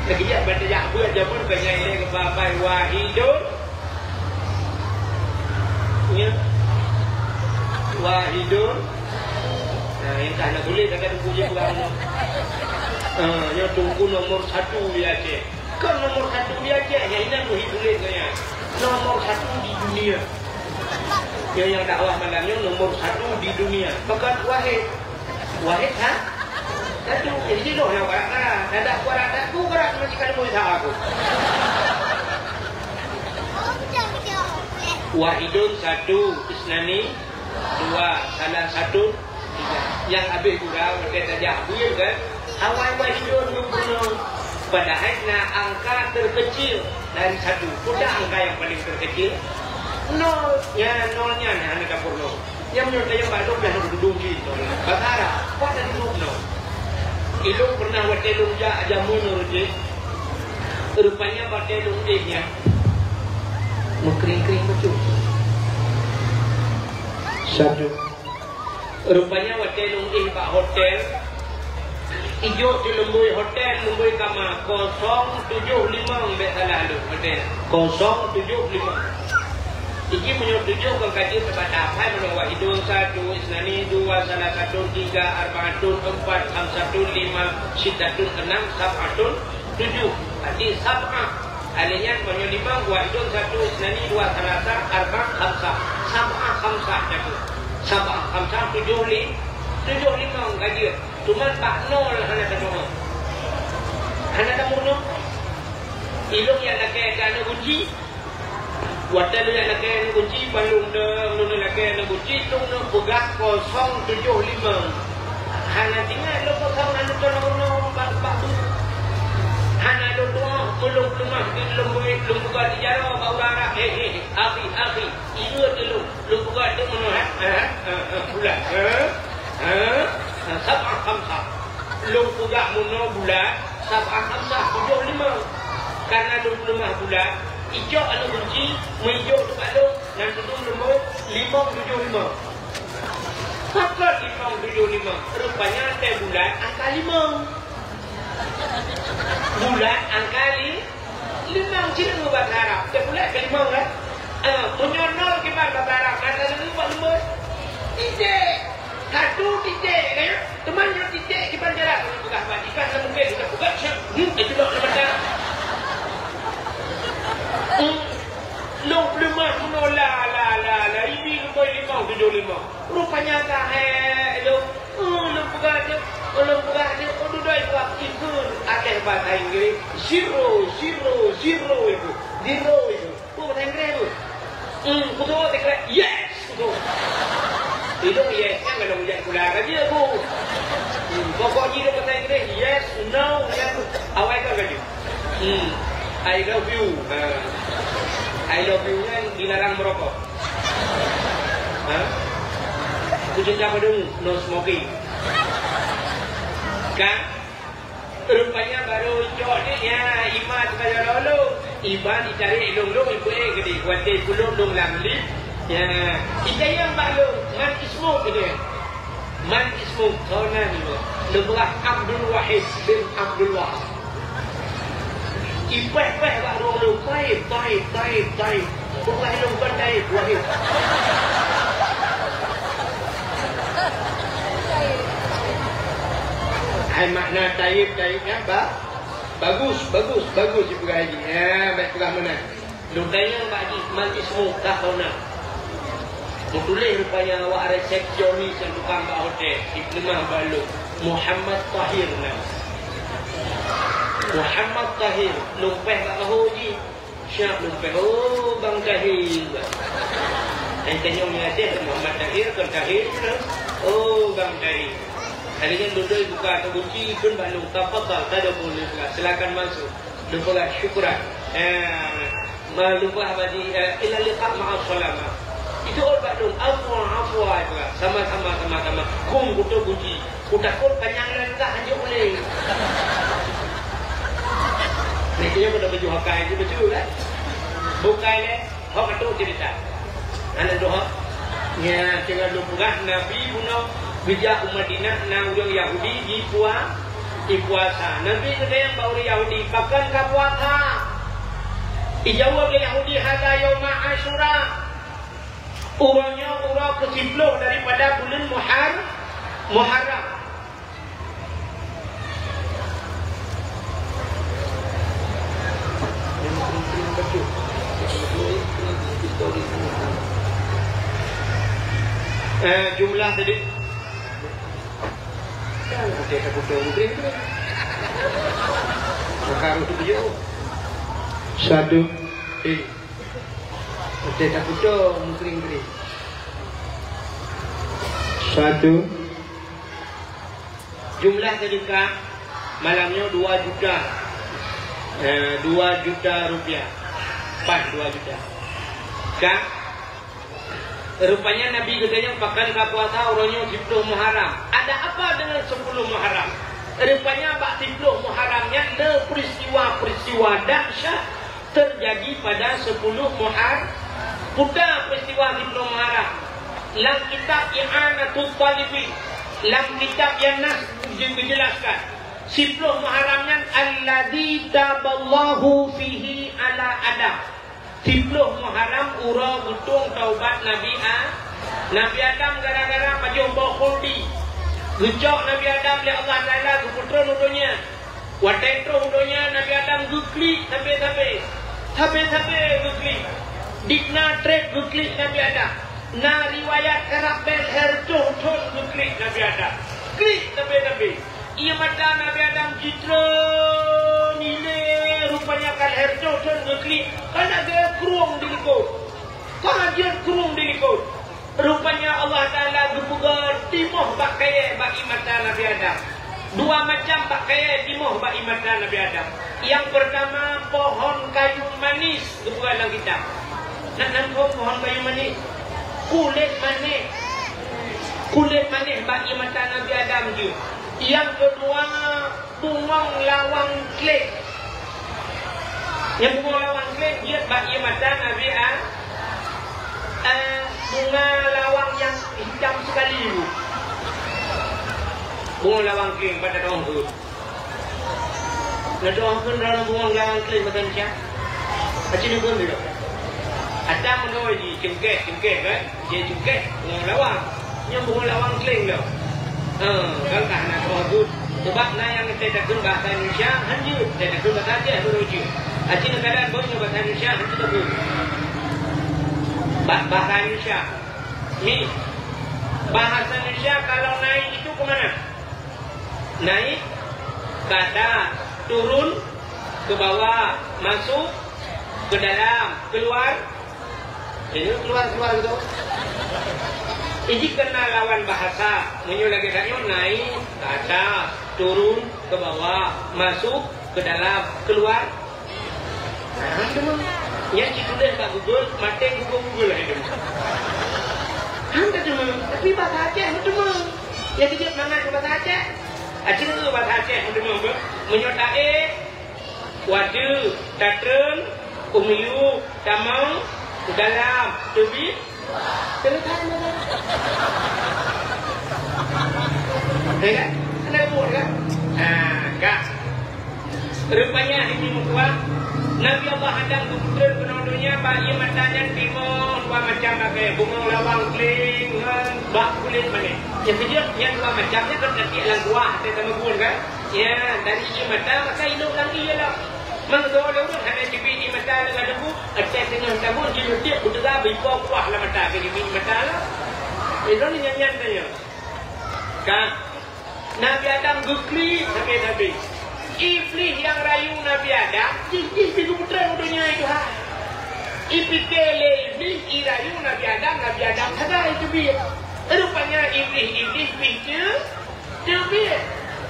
lagi dia pada yang buat zaman banyak ini kebabai wahidun ya wahidun. Nah yang tak nak boleh takkan punya orang yang tunggu nomor 1 dia je kan nomor 1 dia je yang ini boleh kaya nomor 1 di dunia yang dakwah malamnya nomor 1 di dunia bahkan wahid ha satu, jadi loh yang barat-barat. Ada barat-baratku berat macam kalau boleh tahu aku. Wahidun 1, Isnani 2, salah 1, 3. Yang habis kurang mereka tajak buil kan. Awal wahidun membunuh. Padahal angka terkecil dari 1. Sudah angka yang paling terkecil. 0, ya 0-nya hanya dapur 0. Yang menurut saya Pak Dok dah duduk di situ. Bahasa Arab, apa dah duduk 0? Ilung pernah watelung jamu nurje. Rupanya watelung nya mengkering-kering betul. Satu. Rupanya watelung pak hotel. Ijo di lembui hotel, lembui kamar 075 mbak salah lu hotel. 075. Iki menyetujui kaji tempat apa menolak hidung 1, Isnani 2, salah 1, 3, Arba'atun 4, Khamsatun 5, Sittatun 6, Sab'atun 7. Arti Sab'ah alihnya menyelima buat hidung 1, Isnani 2, salah 1, Arba' Khamsah. Sab'ah Khamsah jago. Sab'ah Khamsah 75 kaji. Cuma tak 0 hanya kedua. Hanya nomor 0. Ilung yang nak kena kunci. Wadah lu yang nak kunci balung deng, lu nak kunci tu nak pegang 075. Hana tinggal lu kosong anu tolong bak tu. Hana lu doa belum lemah di lembut buka sejarah bau darah. Akhi, ingat lu buka tu mana? Bulan. Sab'ah khamsah. Lu buka mana bulan? Sab'ah khamsah 75. Karena lu lemah bulan. Ijok anu kunci, menjok tu kalau dan tutup nombor 575. Fakar 575. Rupanya teh bulan angka 5. Bulan angka 5 cina bahasa Arab. Teh bulan ke 5 kan? Menyonol ke bahasa Arab. Kata dulu buat nombor. Titik. Satu titik kan? Temannya titik ke bandara. Bukan bajikan mungkin sudah buka. Itu dah lepas. Long lemah menolak la ini lu boleh 575. Rupanya tak lu pegang dia duduk itu ada bahasa Inggris zero itu bahasa Inggris tu betul tak yes betul itu yes kan kalau ujian kuliah aja aku pokoknya bahasa Inggris yes no awal kan lagi I love you. I love you kan dilarang merokok. Aku cinta padamu, no smoking. Kan? Rupanya baru cok ni ya iman kepada lalu. iba dicari long-long ibu gede kuatir pulung long lamli ya ida yang balung man ismu gitu ya man ismu kauna ni lebrah Abdul Wahid bin Abdul Wahab ipeh-peh bak long taib bukan long taib Wahid hai makna taib-taibnya bagus ibu haji ya baik pula mana lutanya Pak Haji man ismu kauna tulis rupanya awak resepsionis yang tukang kat hotel di Lemah Balung Muhammad Tahir Muhammad Tahir lumpeh kat Haji siap lumpeh oh Bang Tahir yang tanya mengajar Muhammad Tahir kan Tahir oh Bang Tahir adanya duduk buka atau kunci pun Balung tafadhal tak ada boleh silakan masuk lupa syukuran lupa abadi ila liqa ma'a salama itu orang Balung afwa itu sama-sama kum kutu kunci kutakut panjangan tak hanya boleh niknya pada baju hakai itu betul kan bukai le hok itu cerita ana doa nya tinggal lupa Nabi bunuh bijak Madinah na orang Yahudi di puasa. Nabi kata yang bawa Yahudi bahkan ka puasa. Ijawab oleh Yahudi hada yauma Asyura. Urangnya urang ke-10 daripada bulan Muharram. Jumlah tadi okey aku tahu mungkin sekarang tu dia satu okey aku tahu mungkin satu jumlah sedekah malamnya 2 juta 2 juta rupiah pas 2 juta kah rupanya Nabi katanya pakan ka puasa orangnya 10 Muharram. Ada apa dengan 10 Muharram? Rupanya bak 10 Muharramnya le peristiwa dahsyat terjadi pada 10 Muharram. Putar peristiwa 10 Muharram. Dalam kitab I'anatul Talibin, dalam kitab yang nas dijelaskan 10 Muharramnya alladzi taballahu fihi ala Adam. 10 Muharram ura butung taubat Nabi Adam gara-gara majum bakhuldi gejok Nabi Adam oleh Allah Ta'ala ke putra nudunya watetro nudunya Nabi Adam gukli sampai gukli dikna trek gukli Nabi Adam na riwayat karabel hertuh thun gukli Nabi Adam klik sampai ia mata Nabi Adam citra nilai rupanya kan herjo dan ngeklik karena dia kurung dilikut rupanya Allah Ta'ala gebugar timoh bakaya bagi mata Nabi Adam 2 macam bakaya timoh bagi mata Nabi Adam yang pertama pohon kayu manis gebugar dalam kitab nak nampak pohon kayu manis kulit manis bagi mata Nabi Adam juga. Yang kedua bunga lawang klik. Yang bunga lawang klik dia bagi mata Nabi bunga lawang yang hitam sekali itu. Bunga lawang klik pada tahun itu. Nak doakan dalam bunga lawang klik macam siapa? Macam ni pun dia. Ada menoi di cengkeh kan? Dia cengkeh bunga lawang. Yang bunga lawang klik dia. Kalau tak nak doa sebab nak yang saya tak guna bahasa Indonesia hanya saya tak guna bahasa Aceh berujuk. Aceh negara boleh bahasa Indonesia hanya tak guna bahasa Indonesia. Ni bahasa Indonesia kalau naik itu ke mana? Naik ke atas, turun ke bawah, masuk ke dalam, keluar. Jadi keluar gitu. Ini kena lawan bahasa. Menyu lagi kanyo naik ke atas, turun ke bawah, masuk ke dalam, keluar. Nah, cuma yang ditulis kat Google, mati Google lah itu. Hanya cuma, tapi bahasa Aceh cuma. Yang dia mangat ke bahasa Aceh. Aceh itu bahasa Aceh cuma menyotai wadu, datang, Umiyu, tamang, dalam, tubik, selesai mana? Kan? Ada buat kan? Kak. Rupanya ini muka Nabi Allah hadang keputusan penontonnya bagi matanya timur dua macam pakai bunga lawang kling bak kulit mana? Yang kejap yang dua macamnya kan nanti lang kuah ada sama gun kan? Ya dari ini mata maka hidup lagi je lah. Mangsa orang pun ada cipi ini mata dengan debu, atas dengan tabur jadi dia betul berkuah kuah lah mata ke cipi mata lah. Itu ni nyanyian tanya. Kan? Nabi Adam gekli sampai. Iblis yang rayu Nabi Adam, iblis itu putra dunia itu ha. Ipikele iblis irayu Nabi Adam sadar itu biar. Rupanya iblis pikir, biar.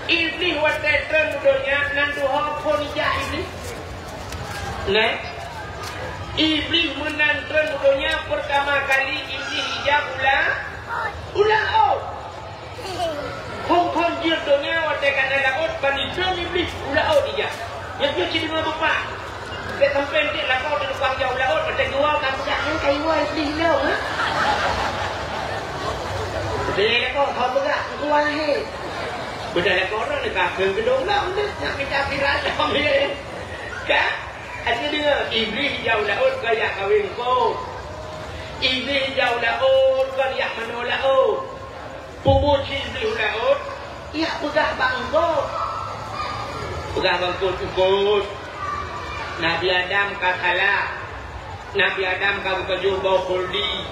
Iblis watetan dunia nandu hapon jah iblis. Nah, iblis menantang dunia pertama kali iblis ijab ulah. Hong dia dunia watekan ada ot panitan iblis ulah dia. Yang dia jadi ngapa? Dia sampai dia lah kau tukang jauh ulah watek dua kamu jangan kayu iblis lau ha. Dia kau bergerak kuah he. Bedah kau orang ni kafir gedung lau ni nak minta firat lau ni. Kan? Ada dia iblis jauh lau gaya kawin kau. Iblis jauh lau gaya menolak Pumu ciri laut, ia pegah bangkot. Nabi Adam kasalah, Nabi Adam kau kejubah kuldi,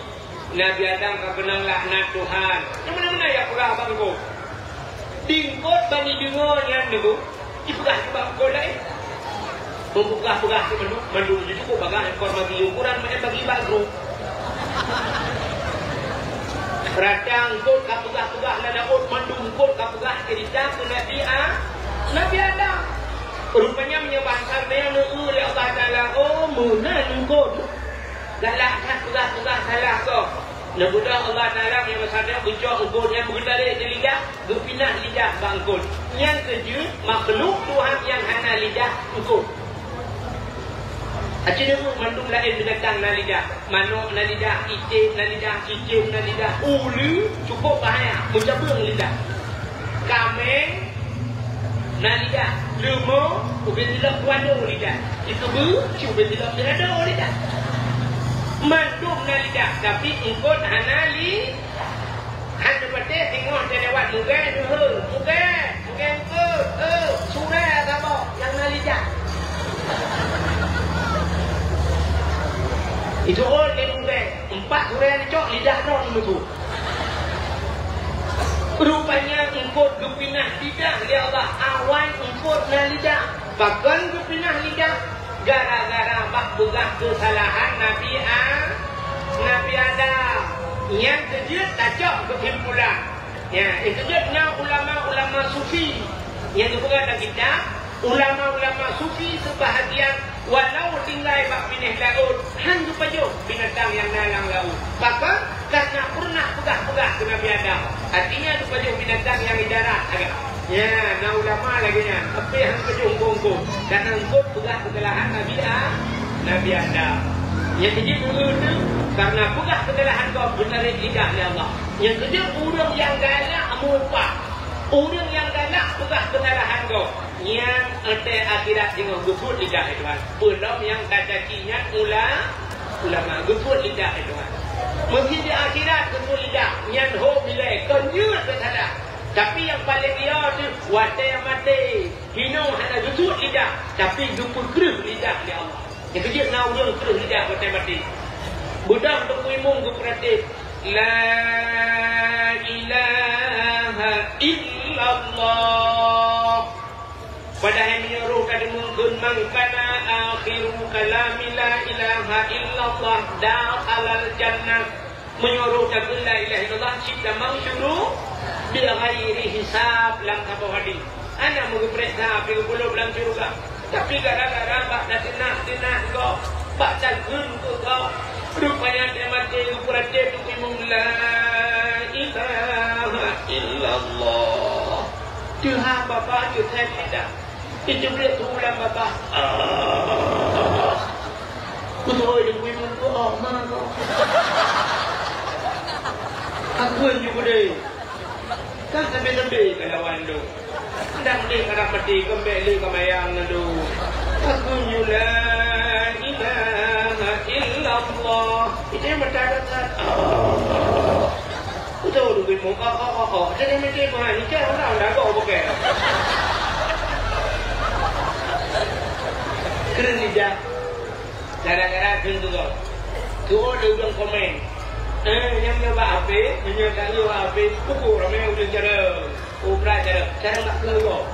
Nabi Adam kau kenang laknat Tuhan. Yang mana-mana ya pegah bangkot. Dingkot bani dengar yang dulu, dipegah bangkot lah. Pegah ke mandu jadi kau bagah ekor bagi ukuran macam bagi bangkot. Radang kot kapegah-pegah lalaut mandum kot kapegah cerita ke Nabi Adam. Rupanya menyebabkan dia oleh Allah Ta'ala. Oh, munan kot. Galak kan pegah-pegah salah kau. Nabudah Allah Ta'ala menyebabkan dia bucok kot yang bergedarik di lidah, berpindah lidah bangkut. Yang keju, makhluk Tuhan yang hana lidah kot. Aja dulu mandung lain binatang na lidah, manuk na lidah, itik na lidah, cicing na lidah, ulu cukup bahaya, mencabung lidah. Kameng na lidah, lemur ubin tidak kuado lidah, ikebu ubin tidak berada lidah. Mandung na lidah, tapi engkau hana li, hana pada tengok terlewat mungkin surah apa yang na lidah. Itu orang yang empat orang yang cok lidah non itu. Rupanya engkau gepinah lidah ya Allah awan engkau na lidah. Bahkan gepinah lidah gara-gara bak begah kesalahan Nabi Adam. Yang kejut tak cok kesimpulan. Ya, yang kejutnya ulama-ulama sufi. Yang dibuat kita ulama-ulama sufi sebahagian walau tinggal bak pinih laut hang pajuk binatang yang dalam laut. Bahkan karena pernah pegah-pegah ke Nabi Adam. Artinya tu pajuk binatang yang di darat agak. Ya, na ulama lagi nya. Tapi hang pajuk gong-gong. Karena engkau pegah kesalahan Nabi Adam. Yang kejut dulu tu karena pegah kesalahan kau benar lidah Allah. Yang kejut urang yang galak amupah. Orang yang galak pegah kesalahan kau. Yang ada akhirat dengan gufur lidah Tuhan. Belum yang katakinya ulama gufur lidah Tuhan. Mungkin di akhirat gufur lidah. Yang ho bilai kenyut bersalah. Tapi yang paling dia tu watai mati. Hino hanya gufur lidah. Tapi gufur keruh lidah dia Allah. Yang kejut nak urang keruh lidah watai mati. Budak untuk imung gufur hati. La ilaha illallah. Padahal menyuruh pada mungkin mangkana akhiru kalami la ilaha illallah dakhalal jannah. Menyuruh pada la ilaha illallah cipta mangsyuruh bila ghairi hisab lam tabu hadis. Ana mau periksa pergi belum dalam syurga. Tapi gara-gara bak dah tenang kau, bak takun kau. Rupanya dia mati berada di mung la ilaha illallah. Tuhan bapa Tuhan tidak. Itu boleh tulang bapa. Betul je gue muka mana kau. Aku juga deh. Kan sampai kawan tu. Dah ni kadang mati kembali ke mayang tu. Aku la ilaha illallah. Itu yang bertadat. Betul gue muka. Jadi mesti mana ni kan orang dah kau pakai. Keren dia. Gara-gara tu kau. Tu ada orang komen. Yang dia buat apa? Yang dia buat apa? Pukul ramai udah cara. Ubra cara nak keluar.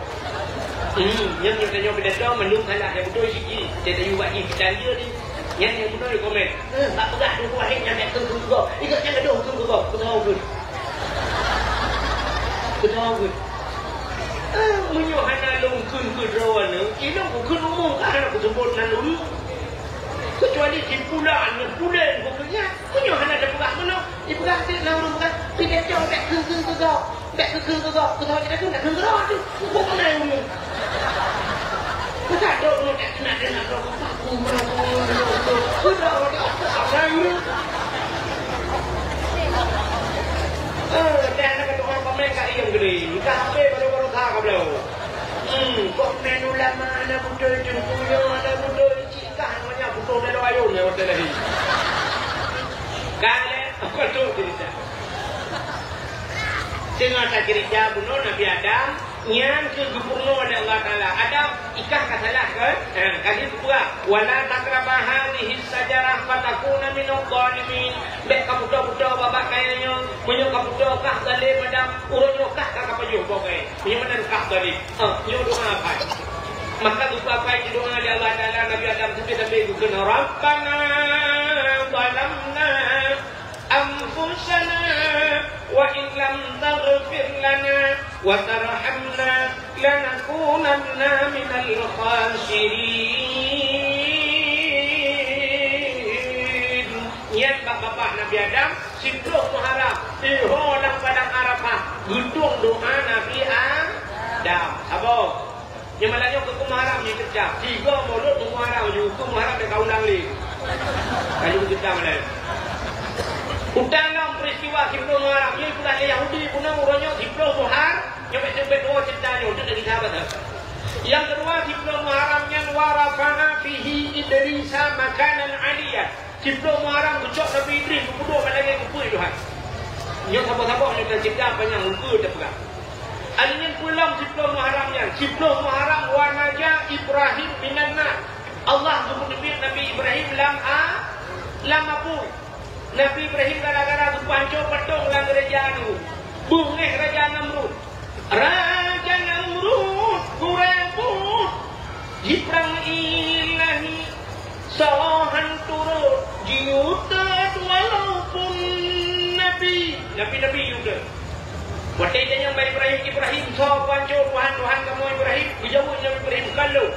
Yang dia tanya pada dia menung salah yang betul sikit. Dia tanya buat ini kita dia ni. Yang betul dia komen. Tak pegang tu buat yang nak tunggu kau. Ikut yang gaduh tunggu kau. Kau tahu ke? Kau tahu ke? Menyuhana longkun ke rawan ni. Ini aku kena umum kan aku sebut lalu. Kecuali simpulan, bulan pokoknya. Menyuhana ada pegang mana? Dia pegang dia lalu pegang. Dia jauh tak ke kau. Tak ke kau. Kau tahu kita tu nak kenderaan tu. Kau mana yang umum? Kau tak tahu kau tak kena dengar kau. Aku mana kau tahu apa yang dan nak kata orang komen kat yang gede. Kau apa baru-baru tak kau belum? Komen ulama ada betul jumpunya ada betul cikah namanya betul dari ayun yang betul lagi. Kale apa tu cerita? Dengan tak cerita bunuh Nabi Adam yang ke gubernur oleh Allah Taala. Adam ikah kasalah kan? Kasih pula. Wala takrabah hadhihi sajarah fatakuna minadh dhalimin. Bek kamu budak babak kayanya punya kamu kah zalim Adam urunyo kah apa yo pokai. Punya mana kah zalim. Yo doa apa? Maka doa apa di doa dari Allah Taala Nabi Adam sampai guna Rabbana zalamna anfusana wa in lam taghfir lana wa tarhamna lanakunanna minal khasirin. Niat bapak Nabi Adam 10 Muharram diholang padang Arafah gedung doa Nabi Adam. Apa? Yang malahnya ke Muharram ni kejap. 3 Maulud Muharram juga Muharram dia kaulang ni. Kayu kita malah. Dalam peristiwa Hibru Muharram ini pula Yahudi punang urangnya Hibru Muharram yang betul dua ceritanya untuk dari sahabat. Yang kedua Hibru Muharram yang warafana fihi Idrisa makanan aliyah. Hibru Muharram ucap Nabi Idris berdua malangnya kupui Tuhan. Yang sahabat-sahabat yang cerita banyak lupa dah pegang. Alinin pulang Hibru Muharramnya. Hibru Muharram wa naja Ibrahim minan nar. Allah sebut Nabi Ibrahim lam apa? Nabi Ibrahim gara-gara tu pancur petung lang kerajaan tu. Bungeh Raja Namrud. Raja Namrud kureput. Jiprang ilahi sawahan turut. Jiutat walaupun Nabi juga. Waktu yang baik Ibrahim saw pancur Tuhan kamu Ibrahim. Dijawab Nabi Ibrahim kalau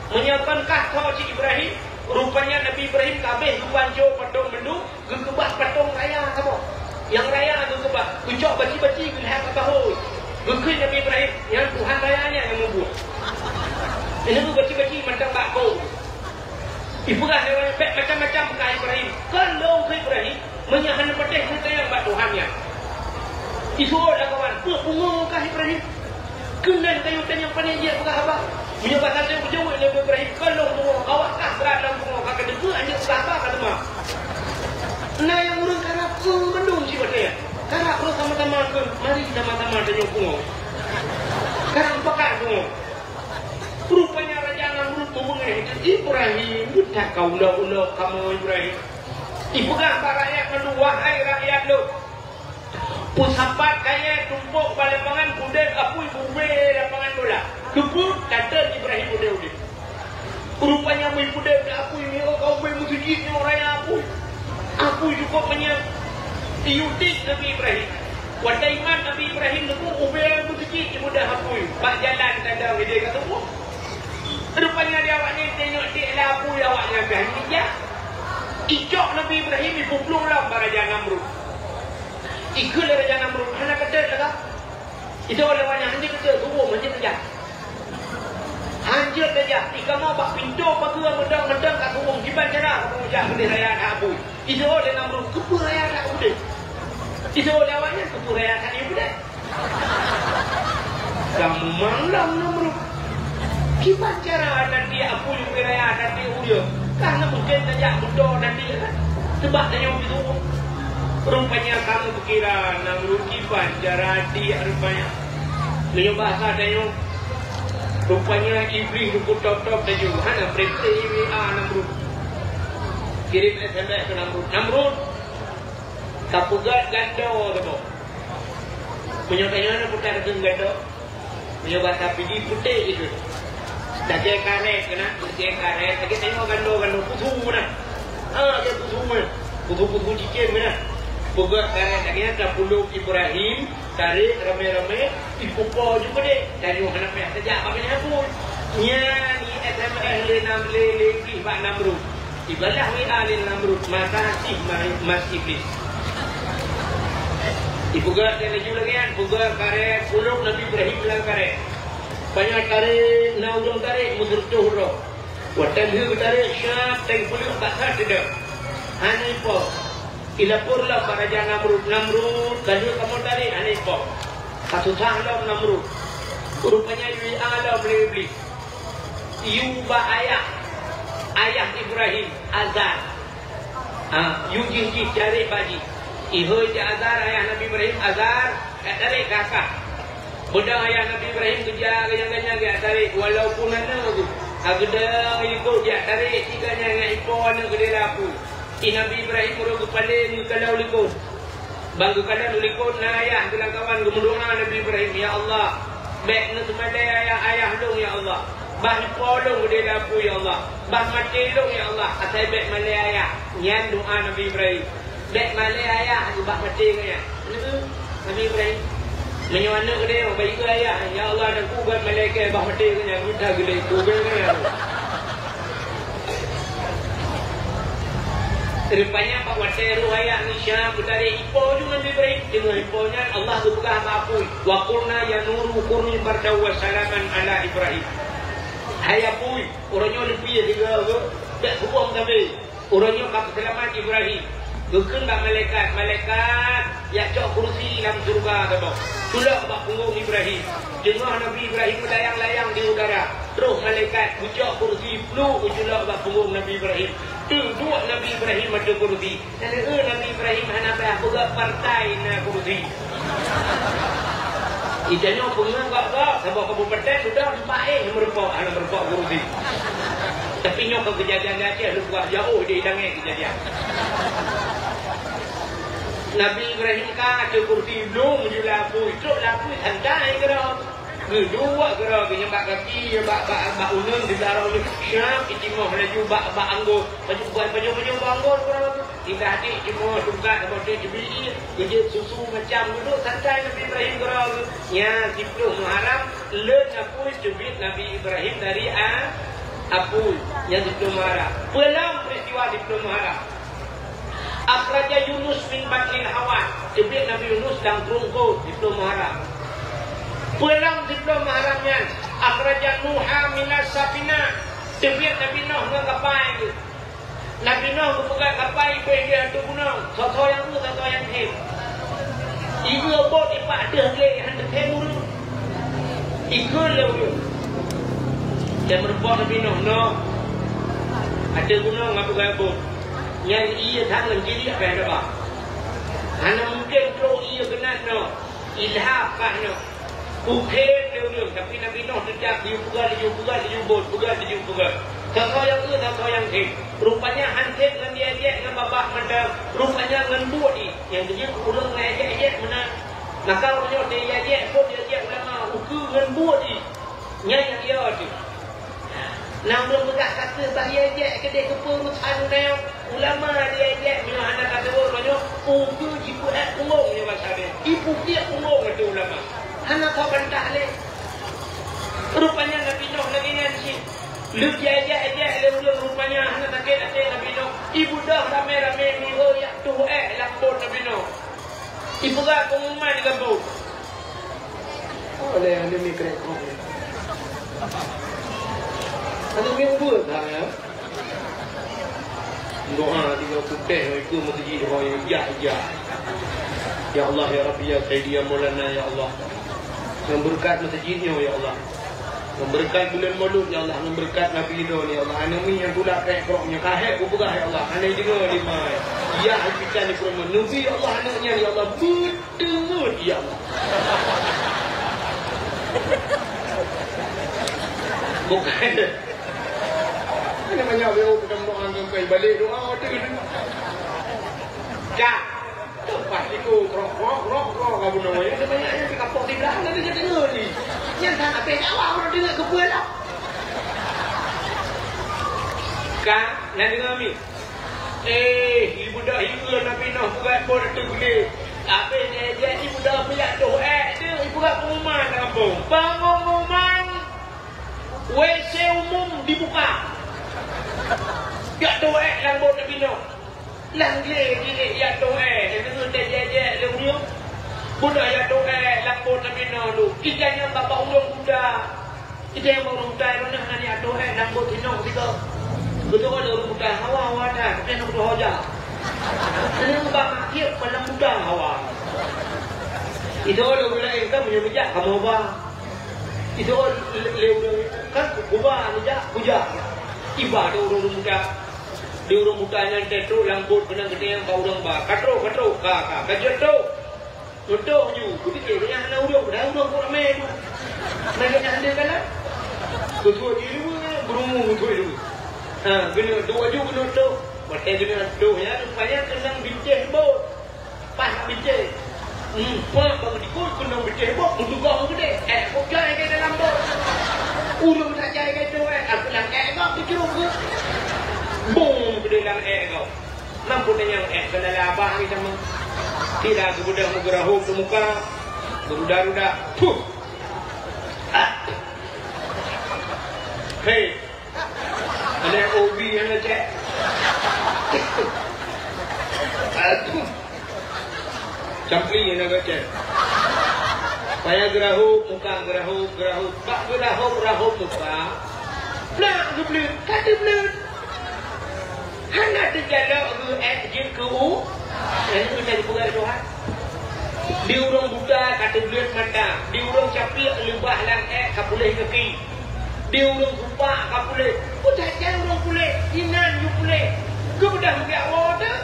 menyiapkankah kau si Ibrahim? Rupanya Nabi Ibrahim kabeh pancur petung mendung. Gekebak patung raya kamu. Yang raya gekebak. Ucap baci-baci gelap tahu. Gekui Nabi Ibrahim yang Tuhan rayanya yang membuat. Ini tu baci-baci macam bakau. Ibulah dia pek macam-macam ke Ibrahim. Kalau ke Ibrahim menyahan pedih kita yang bak Tuhannya. Isulah kawan. Bunga ke Ibrahim. Kenan kayu yang paling dia bukan apa. Punya pasal saya berjawab Nabi Ibrahim. Kalau bunga awakkah berada bunga kakak dekat hanya berapa kata mak. Nah yang urang karap mendung si dia. Karap urang sama-sama ke. Mari sama-sama tanya bunga. Karap pakar bunga. Rupanya Raja Namrud mengeh Ibrahim. Bukan kau ulah-ulah kamu Ibrahim. Ibulah para rakyat mendu wahai rakyat lu. Pusapat kaya tumpuk balapangan kudet apui bube lapangan bola. Kebut kata Ibrahim udah. Rupanya mui kudet apui ni kau be musjid ni orang apui. Aku juga punya diudik Nabi Ibrahim. Wadaiman Nabi Ibrahim tu ubel musjid mudah apui. Bak jalan tanda dia kata tu. Rupanya dia awak ni tengok dia lah apui awaknya berani dia. Icok Nabi Ibrahim ibu belum lah Raja Namrud. Ikut Raja Namrud hanya kata lah. Itu oleh wanya hanya kata tu macam saja. Anjir saja, jika mau bak pintu pakai medang-medang kat umum kiban cara kamu jak gede raya abu. Iso dia Namrud kepur raya tak udah. Iso lawanya kepur raya tak dia udah. Kamu malam Namrud. Kiban cara nanti abu yang raya nanti udah. Karena mungkin saja betul nanti kan. Sebab tanya begitu. Rupanya kamu kira Namrud kiban cara dia rupanya. Dia bahasa tanya. Rupanya Iblis buku top-top dan juga hana perintah IWA Namrud. Kirim SMS ke Namrud. Namrud, kapugat gando tu. Menyokanya putar ke gando. Menyobat tapi di putih itu. Dah cek karet kena, cek karet. Lagi tengok gando putu mana? Dia putu mana? Putu cincin mana? Pugat karet lagi ada puluk Ibrahim. Tarik rame-rame, dipupo juga deh. Dari mana pihak sejak bagaimana pun. Nya ni SMS le Pak Namrud. Ibadah WA le Namrud. Makasih Mas Iblis. Ibuga saya laju lagi kan. Ibuga karet puluk Nabi Ibrahim bilang karet. Banyak tarik, naudong tarik, mudur tuhro. Watan hu tarik syab, teng puluk bakar tidak. Hanifah. Ilapurlah para jangan Namrud, kalau kamu tarik Hanifah. Satu sahaja Namrud. Rupanya Allah beli. Yuba ayah Ibrahim Azar. Yuji cari bagi. Iho Azar ayah Nabi Ibrahim Azar tarik kakak. Budak ayah Nabi Ibrahim kejar yang dia tarik walaupun mana tu. Agda ikut dia tarik tiganya dengan ipon gede lapu. Nabi Ibrahim urut kepala kalau likut. Bangku kalau likut na ayah bilang kawan gemudoa Nabi Ibrahim ya Allah. Baik na semada ayah dong ya Allah. Bah polong gede lapu ya Allah. Bah mati dong ya Allah. Atai baik malai ayah. Nyan doa Nabi Ibrahim. Baik malai ayah bah mati kaya. Nabi Ibrahim menyewana gede baik ke ayah. Ya Allah dan kubat malaikat bah mati kaya. Mudah gede kubat kaya. Rupanya Pak Wateru ayah Nisha bertari ipo juga Nabi Ibrahim. Dengan iponya Allah berbuka apa-apa. Wa qulna ya nuru kurni bardaw wa salaman ala Ibrahim. Hai apui, orangnya lebih juga tak hukum tapi orangnya kata selamat Ibrahim. Bukan bak malaikat ya cok kursi dalam surga kata. Tulak bak punggung Ibrahim. Jengah Nabi Ibrahim melayang-layang di udara. Terus malaikat ucap kursi flu uculak bak punggung Nabi Ibrahim. Dua Nabi Ibrahim ada kursi. Dan Nabi Ibrahim hanya buka partai na kursi. Ijanya pengen tak sebab kabupaten sudah baik merupakan anak merupakan kursi. Tapi nyok kejadian dia lupa jauh dia hilangnya kejadian. Nabi Ibrahim ka ada kursi belum menuju lapu. Itu lapu santai kira. Kedua kira nyembak kaki bak unang di darah ni syam itimah laju bak anggur baju anggur kurang tidak hati cuma tungkat apa dia beli kerja susu macam dulu santai Nabi Ibrahim kira nya 10 Muharram le aku cubit Nabi Ibrahim dari apu yang 10 Muharram belum peristiwa 10 Muharram akhraja Yunus min batnil hawa cubit Nabi Yunus dan perungkut 10 Muharram pulang sebelum Muharramnya akhraja Nuha minas safina sebiar Nabi Nuh dengan kapal Nabi Nuh buka kapal pergi ada gunung satu yang tu satu yang lain ibu bot ipak ada lagi hendak temur ikut lalu dia merupakan Nabi Nuh ada gunung apa kaya bot yang ia tangan kiri apa yang ada hanya mungkin kalau ia kena ilham kah Ukir dia tapi Nabi Nuh sejak dia buka. Satu yang tu, satu yang lain. Rupanya hantik dengan dia dengan babak mendam. Rupanya dengan buat ni. Yang dia kurang dengan ajak mana. Maka orangnya dia pun dia ulama. Ukur dengan buat ni. Yang dia tu. Namun berkat kata bahaya ajak kedai keperusahaan dia. Ulama dia ajak. Bila anda kata orangnya. Ukur jipu punggung ni bahasa dia. Ibu dia punggung itu ulama. Anak kau bantah leh. Rupanya Nabi Nuh lagi ni. Lu jaya rupanya anak tak kena Nabi Nuh. Ibu dah ramai-ramai ni ya tu lambut Nabi Nuh. Ibu dah pengumuman di lambut. Oh, ada mikro. Ada minggu dah ya. Doa tinggal putih itu masjid doa ya. Ya Allah ya Rabbi ya Sayyidi ya Maulana ya Allah. Memberkat masjidnya ya Allah. Memberkat bulan Maulud ya Allah. Memberkat Nabi Ridho ya Allah. Anami yang pula kekroknya kahek ubah ya Allah. Anai dengar lima. Ya hakikat ni kurang Nabi ya Allah anaknya ya Allah. Betul ya Allah. Bukan. Ini banyak beliau kita doa sampai balik doa tu. Cak. Tempat itu krok kamu namanya. Ada banyak yang kapok di belakang dia dengar ni. Yang tak apa awak orang dengar kebun lah. Kak, nak dengar mi? Ibu dah hilang Nabi Nuh buat pun tu boleh. Apa dia ibu dah pelak doa dia ibu kat rumah kampung. Bangun rumah. WC umum dibuka. Ya doa lambut Nabi Nuh. Lang gile ya doa. Itu dia lemu. Budak ya doa lambut Nabi Nuh tu. Kita yang bapa ulung budak. Kita yang baru budak mana nak ya doa lambut Nuh kita. Betul ada orang budak hawa dah. Kita nak doa aja. Ini bapa dia malam budak hawa. Itu orang budak kita punya bijak kamu apa? Itu lewat kan kubah aja puja ibadah orang muda di orang muda yang tetro lambut kena gede yang bau orang ba katro kakak kajeto betul ju begitu dia hanya urang pun ramai tu mereka hanya kan tu diri berumu tu itu guna dua ju guna tu mata guna tu ya supaya kena bincang bot pas bincang Pak bang dikul kena bincang bot untuk kau gede kau jai ke dalam bot urang tak jai ke tu aku lang kau kecurung ke boom gede lang kau nampu yang kena labah ni sama tidak kemudian mengerahuk ke muka berudah-udah hei ada OB yang nak cek campli yang nak cek saya gerahuk muka gerahuk tak gerahuk muka nak geblut kata belut hanya terjalak jin ke u ini kita dipegang Tuhan di urang budak kata belut mata di urang capik lembah lang kapulih kaki di urang kupak kapulih budak jangan urang pulih inan you pulih kemudian dia awak dah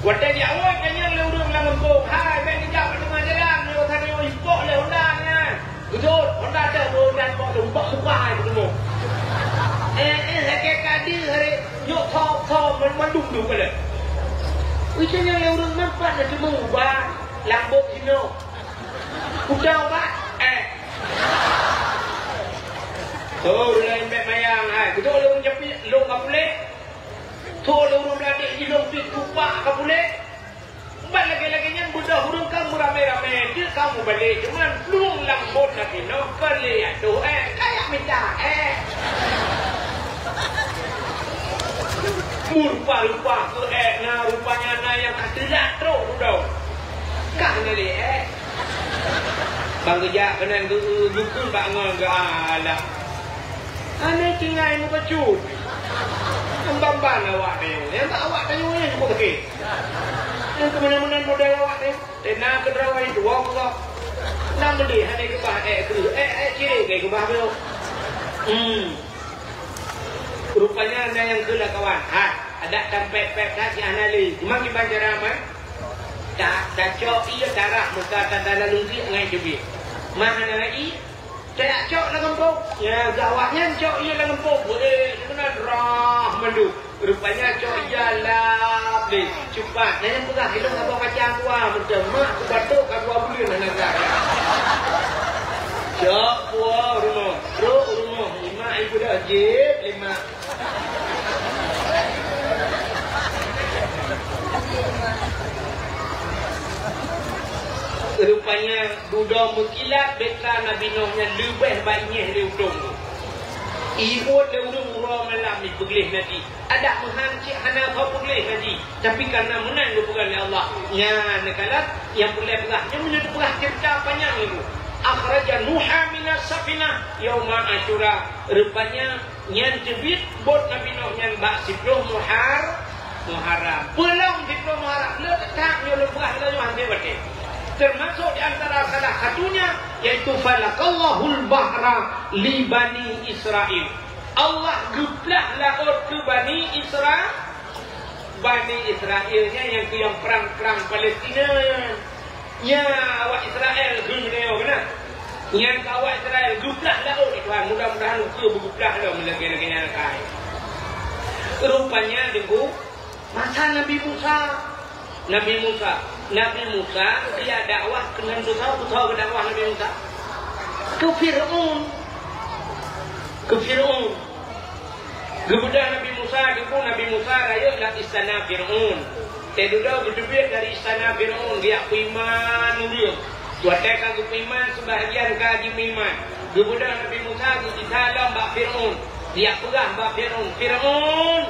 wadah dia awak kanya le urang lang empuk hai ben dia kat tengah jalan dia kata dia impok le Honda-nya betul Honda ada dan bawa tumpah muka hai ketemu hakik kadi hari yuk thau mandung tu kala ujian yang orang nampak nak cuma ubah lambut sino udah ubah lain mek mayang betul orang japit long kapulek orang beladik di long pit kupak kapulek Mbak lagi-laginya budak hurung kamu rame-rame dia kamu balik cuman long lambut nanti no balik tu kayak minta rupa-rupa ke rupanya na yang tidak teruk duduk kah ni bang kerja kena dukun bangun ke alah aneh tinggal mu kecut Bamban awak ni yang tak awak tanya ni cukup sikit yang kemana-mana model awak ni tenang ke terawai dua kau nak beli aneh ke bah ciri ke bah belum rupanya anda yang gelak kawan ada tampek-pek si anali cuma kita cara apa tak cok iya darah muka tanda lungsi ngai cubi mana lagi tak cok lah ngempuk ya gawaknya cok iya lah ngempuk kena drah mendu rupanya cok iya lah beli cepat nanya pegah hidup apa kacang tua macam mak aku batuk aku abulin anak cok puah rumah lima ibu dah jip lima rupanya budak berkilat beka Nabi Nuhnya lebih baiknya dia udung tu ibu dia udung urang malam ni pergelih nanti ada menghancik hana kau pergelih nanti tapi karena menang dia pergelih Allah ya nekalat yang pergelih perah yang menjadi perah cipta panjang itu akhraja Nuha minas safinah yauma Asyura. Rupanya nyan cebit bot Nabi Nuh nyan bak 10 Muharram. Belum 10 Muharram le tak yo lemah le yo hande wate. Termasuk di antara salah satunya yaitu falaqallahul bahra li Bani Israil. Allah geblah laut ke Bani Israil. Bani Israilnya yang perang Palestina. Ya awak Israel gumneo benar. Yang awak Israel geblah laut itu mudah-mudahan ke bergeblah lah lagi-laginya kai. Rupanya tunggu masa Nabi Musa dia dakwah dengan tahu dakwah Nabi Musa ke Firaun. Kemudian Nabi Musa raya nak istana Firaun. Tedudah berdebit dari istana Firaun dia iman dia. Buatkan ke iman sebahagian kaji iman. Kemudian Nabi Musa disalam bak Firaun. Dia perah bak Firaun.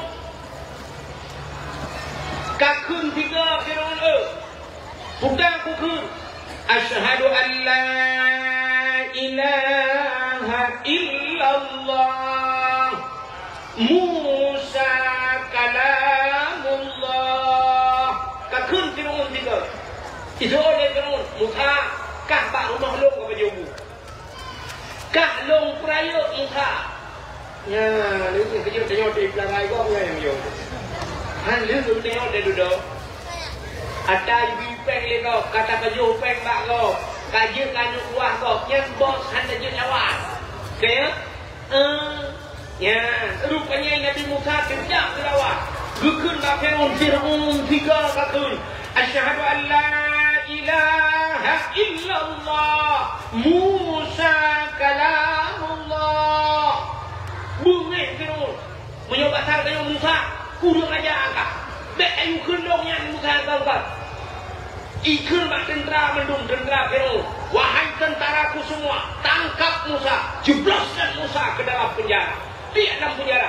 Kakun 3 Firaun Pudang kukun. Asyhadu an la ilaha illallah. Musa kalamullah. Kakun Firaun 3. Itu oleh Firaun. Musa kah pak rumah long ke baju. Kah long perayuk Musa. Ya, ini kejut tengok di pelangai kau yang yo. Han lu tengok dia duduk. Ada ibu peng le kau, kata baju peng bak kau. Kaji kanuk buah kau, yang bos han je nyawa. Okey? Ya, rupanya Nabi Musa kerja kelawat. Gukun bak Firaun 3 kakun. Asyhadu an la ilaha illallah. Musa kalamullah. Bunyi Firaun. Menyobat harga Musa. Kurang aja angkat. Bek ayu kendongnya Musa angkat. Ikut bak tentera mendung tentera Firaun. Wahai tentaraku semua, tangkap Musa, jebloskan Musa ke dalam penjara. Di dalam penjara.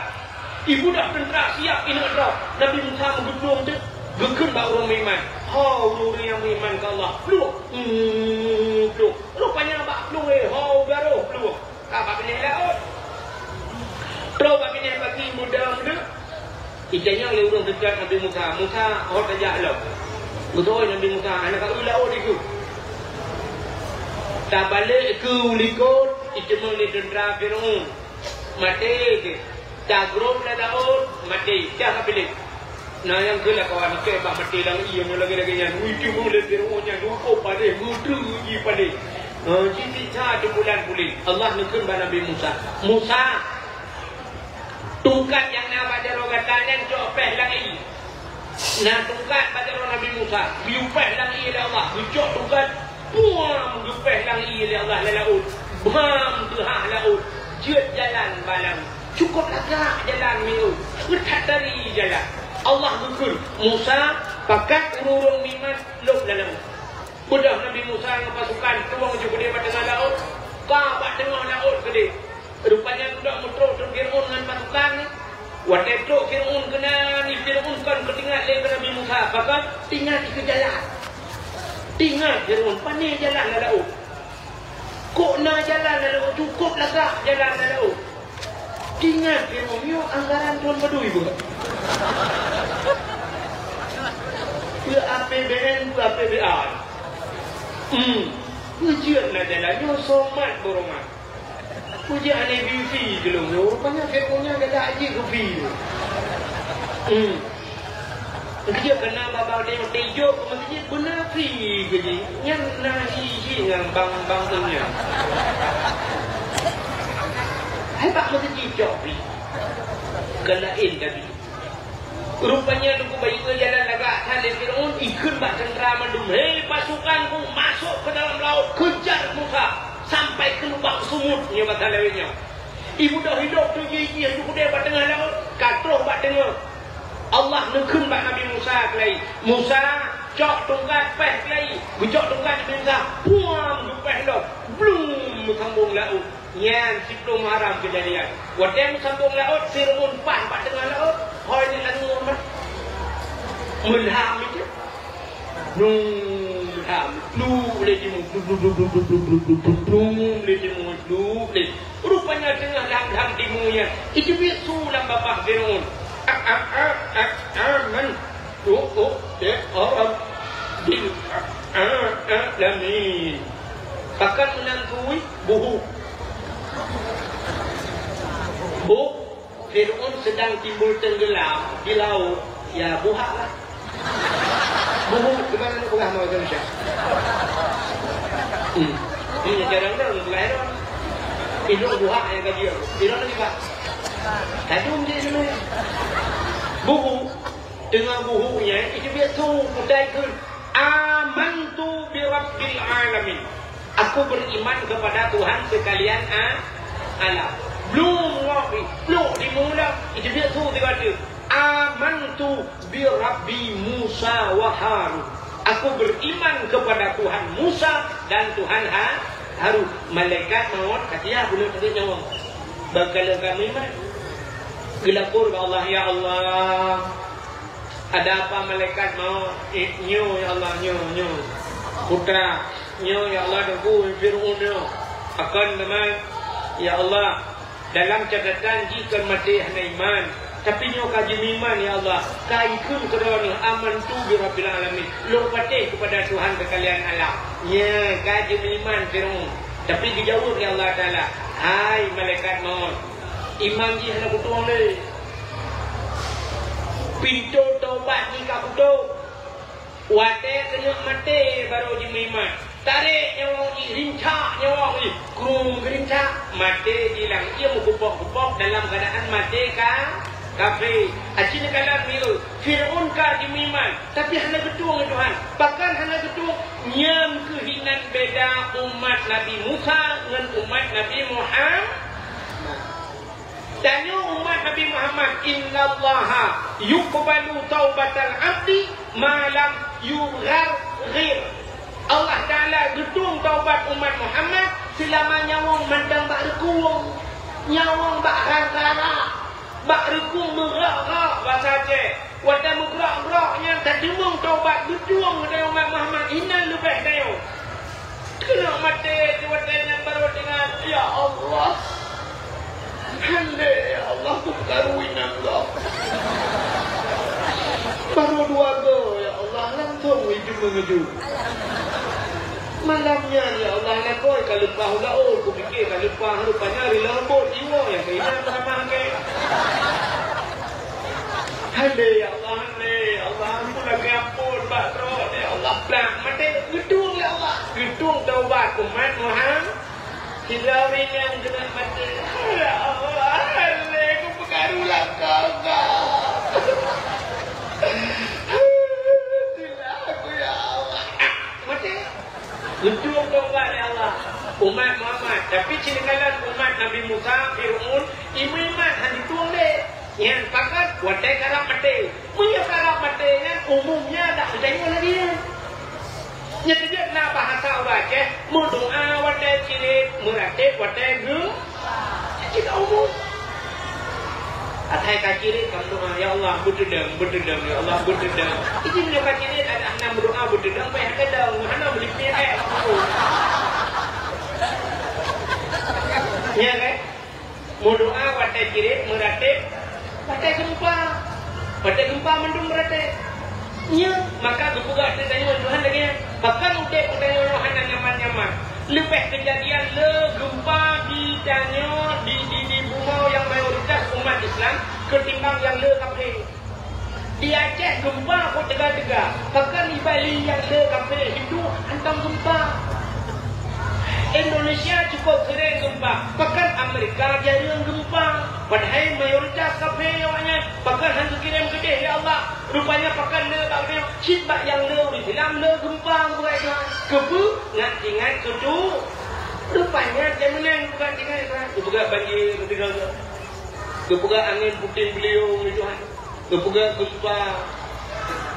Ibu dah tentera siap ini drop. Nabi Musa menggedung tu, gekun bak orang beriman. Orang yang beriman ke Allah. Peluk. Peluk. Rupanya bak peluk garuh peluk. Apa pilih laut? Terus bak pilih bagi muda-muda. Ikanya oleh orang dekat Nabi Musa. Musa orang tajak lah. Betul Nabi Musa. Anak kat laut itu. Tak balik ke ulikut. Itu mengenai tentera Firaun. Mati ke. Tak gerom lah laut. Mati. Tak pilih. Nah yang gelap kawan. Kebak mati lang iya. Lagi-laginya. Itu mulai Firaunnya. Lupa pada. Mudu uji pada. Jadi satu bulan pulih. Allah nukun pada Nabi Musa. Musa. Tungkat yang nak pada rogatan yang copeh lagi. Nah tungkat pada Nabi Musa. Biupeh lagi oleh Allah. Bucok tungkat. Buang gupeh lagi oleh Allah laut. Bam tuhah laut. Jut jalan balang. Cukup lagak jalan itu. Berkat dari jalan. Allah nukul. Musa pakat urung mimat lop dalam. Budak Nabi Musa yang pasukan tuang juga dia pada tengah laut. Kabak tengah laut ke dia. Rupanya budak mutro Firaun dengan pasukan ni. Waktu itu Firaun kena ni Firaun kan ketinggal le Nabi Musa. Bahkan tinggal ke jalan. Tinggal Firaun pandai jalan lah laut. Kok nak jalan lah laut cukup lagak jalan lah laut. Tinggal Firaun yo anggaran Tuan Badui pun. Ke APBN ke APBN. Ujian lah jalan yo somat borongah. Puja aneh biufi je loh. Rupanya Firaunnya ada haji ke fi. Dia kena babau dia tejo ke masjid benar fi ke je. Yang nahi dengan bang-bangnya. Hai pak masjid jok fi. Kelain tadi. Rupanya tunggu bayi ke jalan agak tali Firaun ikut bak tentera mendung. Hei pasukanku masuk ke dalam laut kejar Musa. Sampai ke lubang sumutnya kata lewenya. Ibu dah hidup tu gigi tu dia bat tengah laut. Katruh bat tengah. Allah nekun bat Nabi Musa kelai. Musa cok tungkat peh kelai. Bujok tungkat Nabi Musa. Puang dupeh laut. Blum sambung laut. Nyan 10 Muharram kejadian. Wadem sambung laut. Firaun pan bat tengah laut. Hoi ni lagu amat. Mulham itu. Ham lu le di mu lu le di mu lu le mana tengah dalam timunya. Itu bisu lah bapak Fir'aun. Aman. Ya Allah. Bil alamin. Bahkan menangkui buhu. Fir'aun sedang timbul tenggelam di laut. Ya buhak lah. Buhu. Gimana nak buhak mahu Indonesia? Ini jarang-jarang buhak Heron. Hidung buhak yang kajian. Hidung lagi pak. Kadung dia dulu. Buhu. Dengan buhunya itu biasa budai ke. Amantu bi rabbil alamin. Aku beriman kepada Tuhan sekalian alam. Belum ngapi, belum dimula. Itu biasa dia kata. Amantu bi rabbi Musa wa Harun. Aku beriman kepada Tuhan Musa dan Tuhan Harun. Malaikat maut kata ya boleh tadi nyawa. Bakal kami iman. Gelapur ke Allah, ya Allah. Ada apa malaikat maut? Nyo ya Allah, nyo. Putra, nyo ya Allah debu Fir'aun nyo. Akan teman, ya Allah. Dalam catatan jika mati hanya iman, tapi nyo kaji iman ya Allah. Kaikun kerana aman tu bi rabbil alamin. Lo patih kepada Tuhan sekalian alam. Ya, kaji iman Fir'aun. Tapi dijawab ya Allah Taala. Hai malaikat maut. Iman ji hendak kutuang le. Pintu taubat ni ka kutu. Wate kena mati baru ji iman. Tarik nyawa ni, rincak nyawa ni, krum gerincak, mati hilang. Ia mengubok-ubok dalam keadaan mati kafir. Acina kalam ni, Fir'aun ka dimiman, tapi hanya ketua Tuhan. Bahkan hanya ketua nyam kehinan beda umat Nabi Musa dengan umat Nabi Muhammad. Tanya umat Nabi Muhammad, innallaha yuqbalu taubatal abdi malam yugharghir. Allah Ta'ala gedung taubat umat Muhammad selama nyawang mandang bak rekuang, nyawang bak rara, bak rekuang merak-rak bahasa Aceh. Wadah megerak-geraknya tak demung taubat gedung dari umat Muhammad. Ini lebih tayo. Kena mati diwatanya baru dengan ya Allah. Hande ya Allah tu karuin Allah. Baru dua go ya Allah langsung hidup menuju. Malamnya ya Allah nak koi kalau bahulah aku fikir kalau bahu rupanya lembut jiwa yang kena sama ke. Hande ya Allah ampun lagi ampun bakro ya Allah plak mati gedung ya Allah gedung taubat umat Muhammad Hirawin yang kena mati ya Allah hande aku pengaruhlah kau itulah aku ya Allah mati gedung taubat ya Allah umat Muhammad. Tapi cinikalan umat Nabi Musa Fir'aun iman hanya tuang deh yang pakat wadah karap mati punya karap mati yang umumnya tak bertanya lagi yang tidak nak bahasa orang Aceh berdoa wadah cirit meratib wadah ge tidak umum atai kacirit kamu doa ya Allah berdedam ya Allah berdedam itu punya kacirit ada anak berdoa berdedam banyak kedang mana beli pihak ya kan mau doa wadah cirit meratib wadah gempa mendung meratib ya maka kebuka tanya Tuhan lagi bahkan udah tanya Tuhan nyaman-nyaman lebih kejadian gempa di Bumau yang mayoritas umat Islam ketimbang yang kafir. Di Aceh gempa kok tegak-tegak. Bahkan di Bali yang kafir Hindu hantam gempa. Indonesia cukup sering gempa. Bahkan Amerika jarang gempa. Padahal mayoritas kafir awaknya. Bahkan hantu kirim gede ya Allah. Rupanya bahkan tak kafir. Cipta yang Islam gempa buat kebu ngat-ngat kudu. Rupanya dia menang bukan tinggal kebuka banjir tinggal kebuka angin puting beliung Tuhan kebuka gempa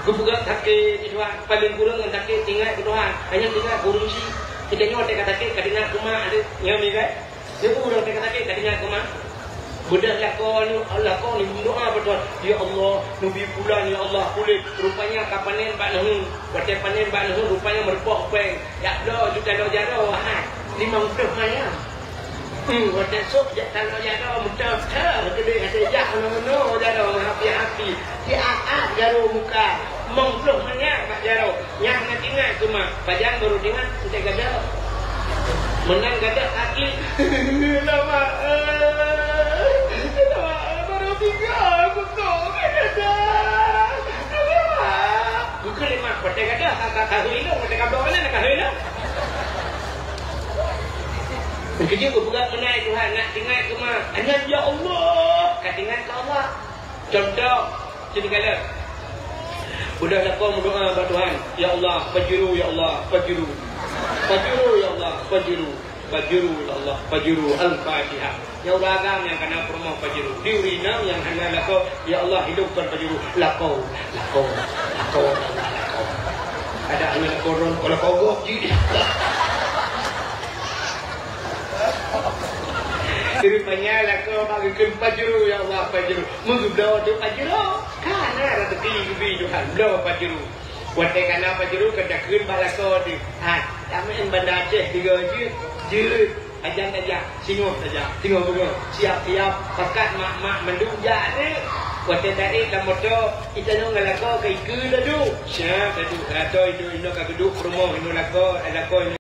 kebuka sakit Tuhan paling kurang dengan sakit tinggal Tuhan hanya tinggal kurunci kita nyawa teka sakit kadina kumah ada nyami kan dia kurang teka sakit kadina kumah budak lakon Allah kau ni doa betul ya Allah nabi bulan ya Allah kulit rupanya kapanen bak nahun baca panen bak nahun rupanya merpok peng ya do juta do jaro ha 50 maya Waktu esok kalau jaro muda gede ada jak mana jaro happy diaat jaro muka mengpluh menyak mak jaro nyah nak ingat cuma pajang baru dengar kita gada menang gada kaki lama baru tinggal aku kok gada bukan lima pada gada kakak hilang pada kabel mana nak hilang kerja aku pegang menaik Tuhan nak tinggal ke mana? Hanya ya Allah. Kata tinggal ke Allah. Contoh sini kala. Udah lakon berdoa kepada Tuhan. Ya Allah, fajiru ya Allah, fajiru. Fajiru ya Allah, fajiru. Fajiru ya Allah, fajiru al-Fatihah. Ya Allah agam yang kena promo fajiru. Diurina yang hanya lakon ya Allah hidupkan fajiru. Lakon. Ada anak koron kalau kogok ji. Rupanya lah kau bagikan pajuru ya Allah pajuru. Mengubah tu pajuru. Karena rezeki lebih Tuhan. Dah pajuru. Watai karena pajuru kedakin balako tu. Kami bandar Aceh 3 je. Ajan saja. Singoh saja. Singoh bunga. Siap-siap. Pakat mak-mak mendunjak ni. Watai tarik lah motor. Kita nak ngalako ke iku dah tu. Siap dah tu. Atau itu kageduk rumah ini lako. Lako ini.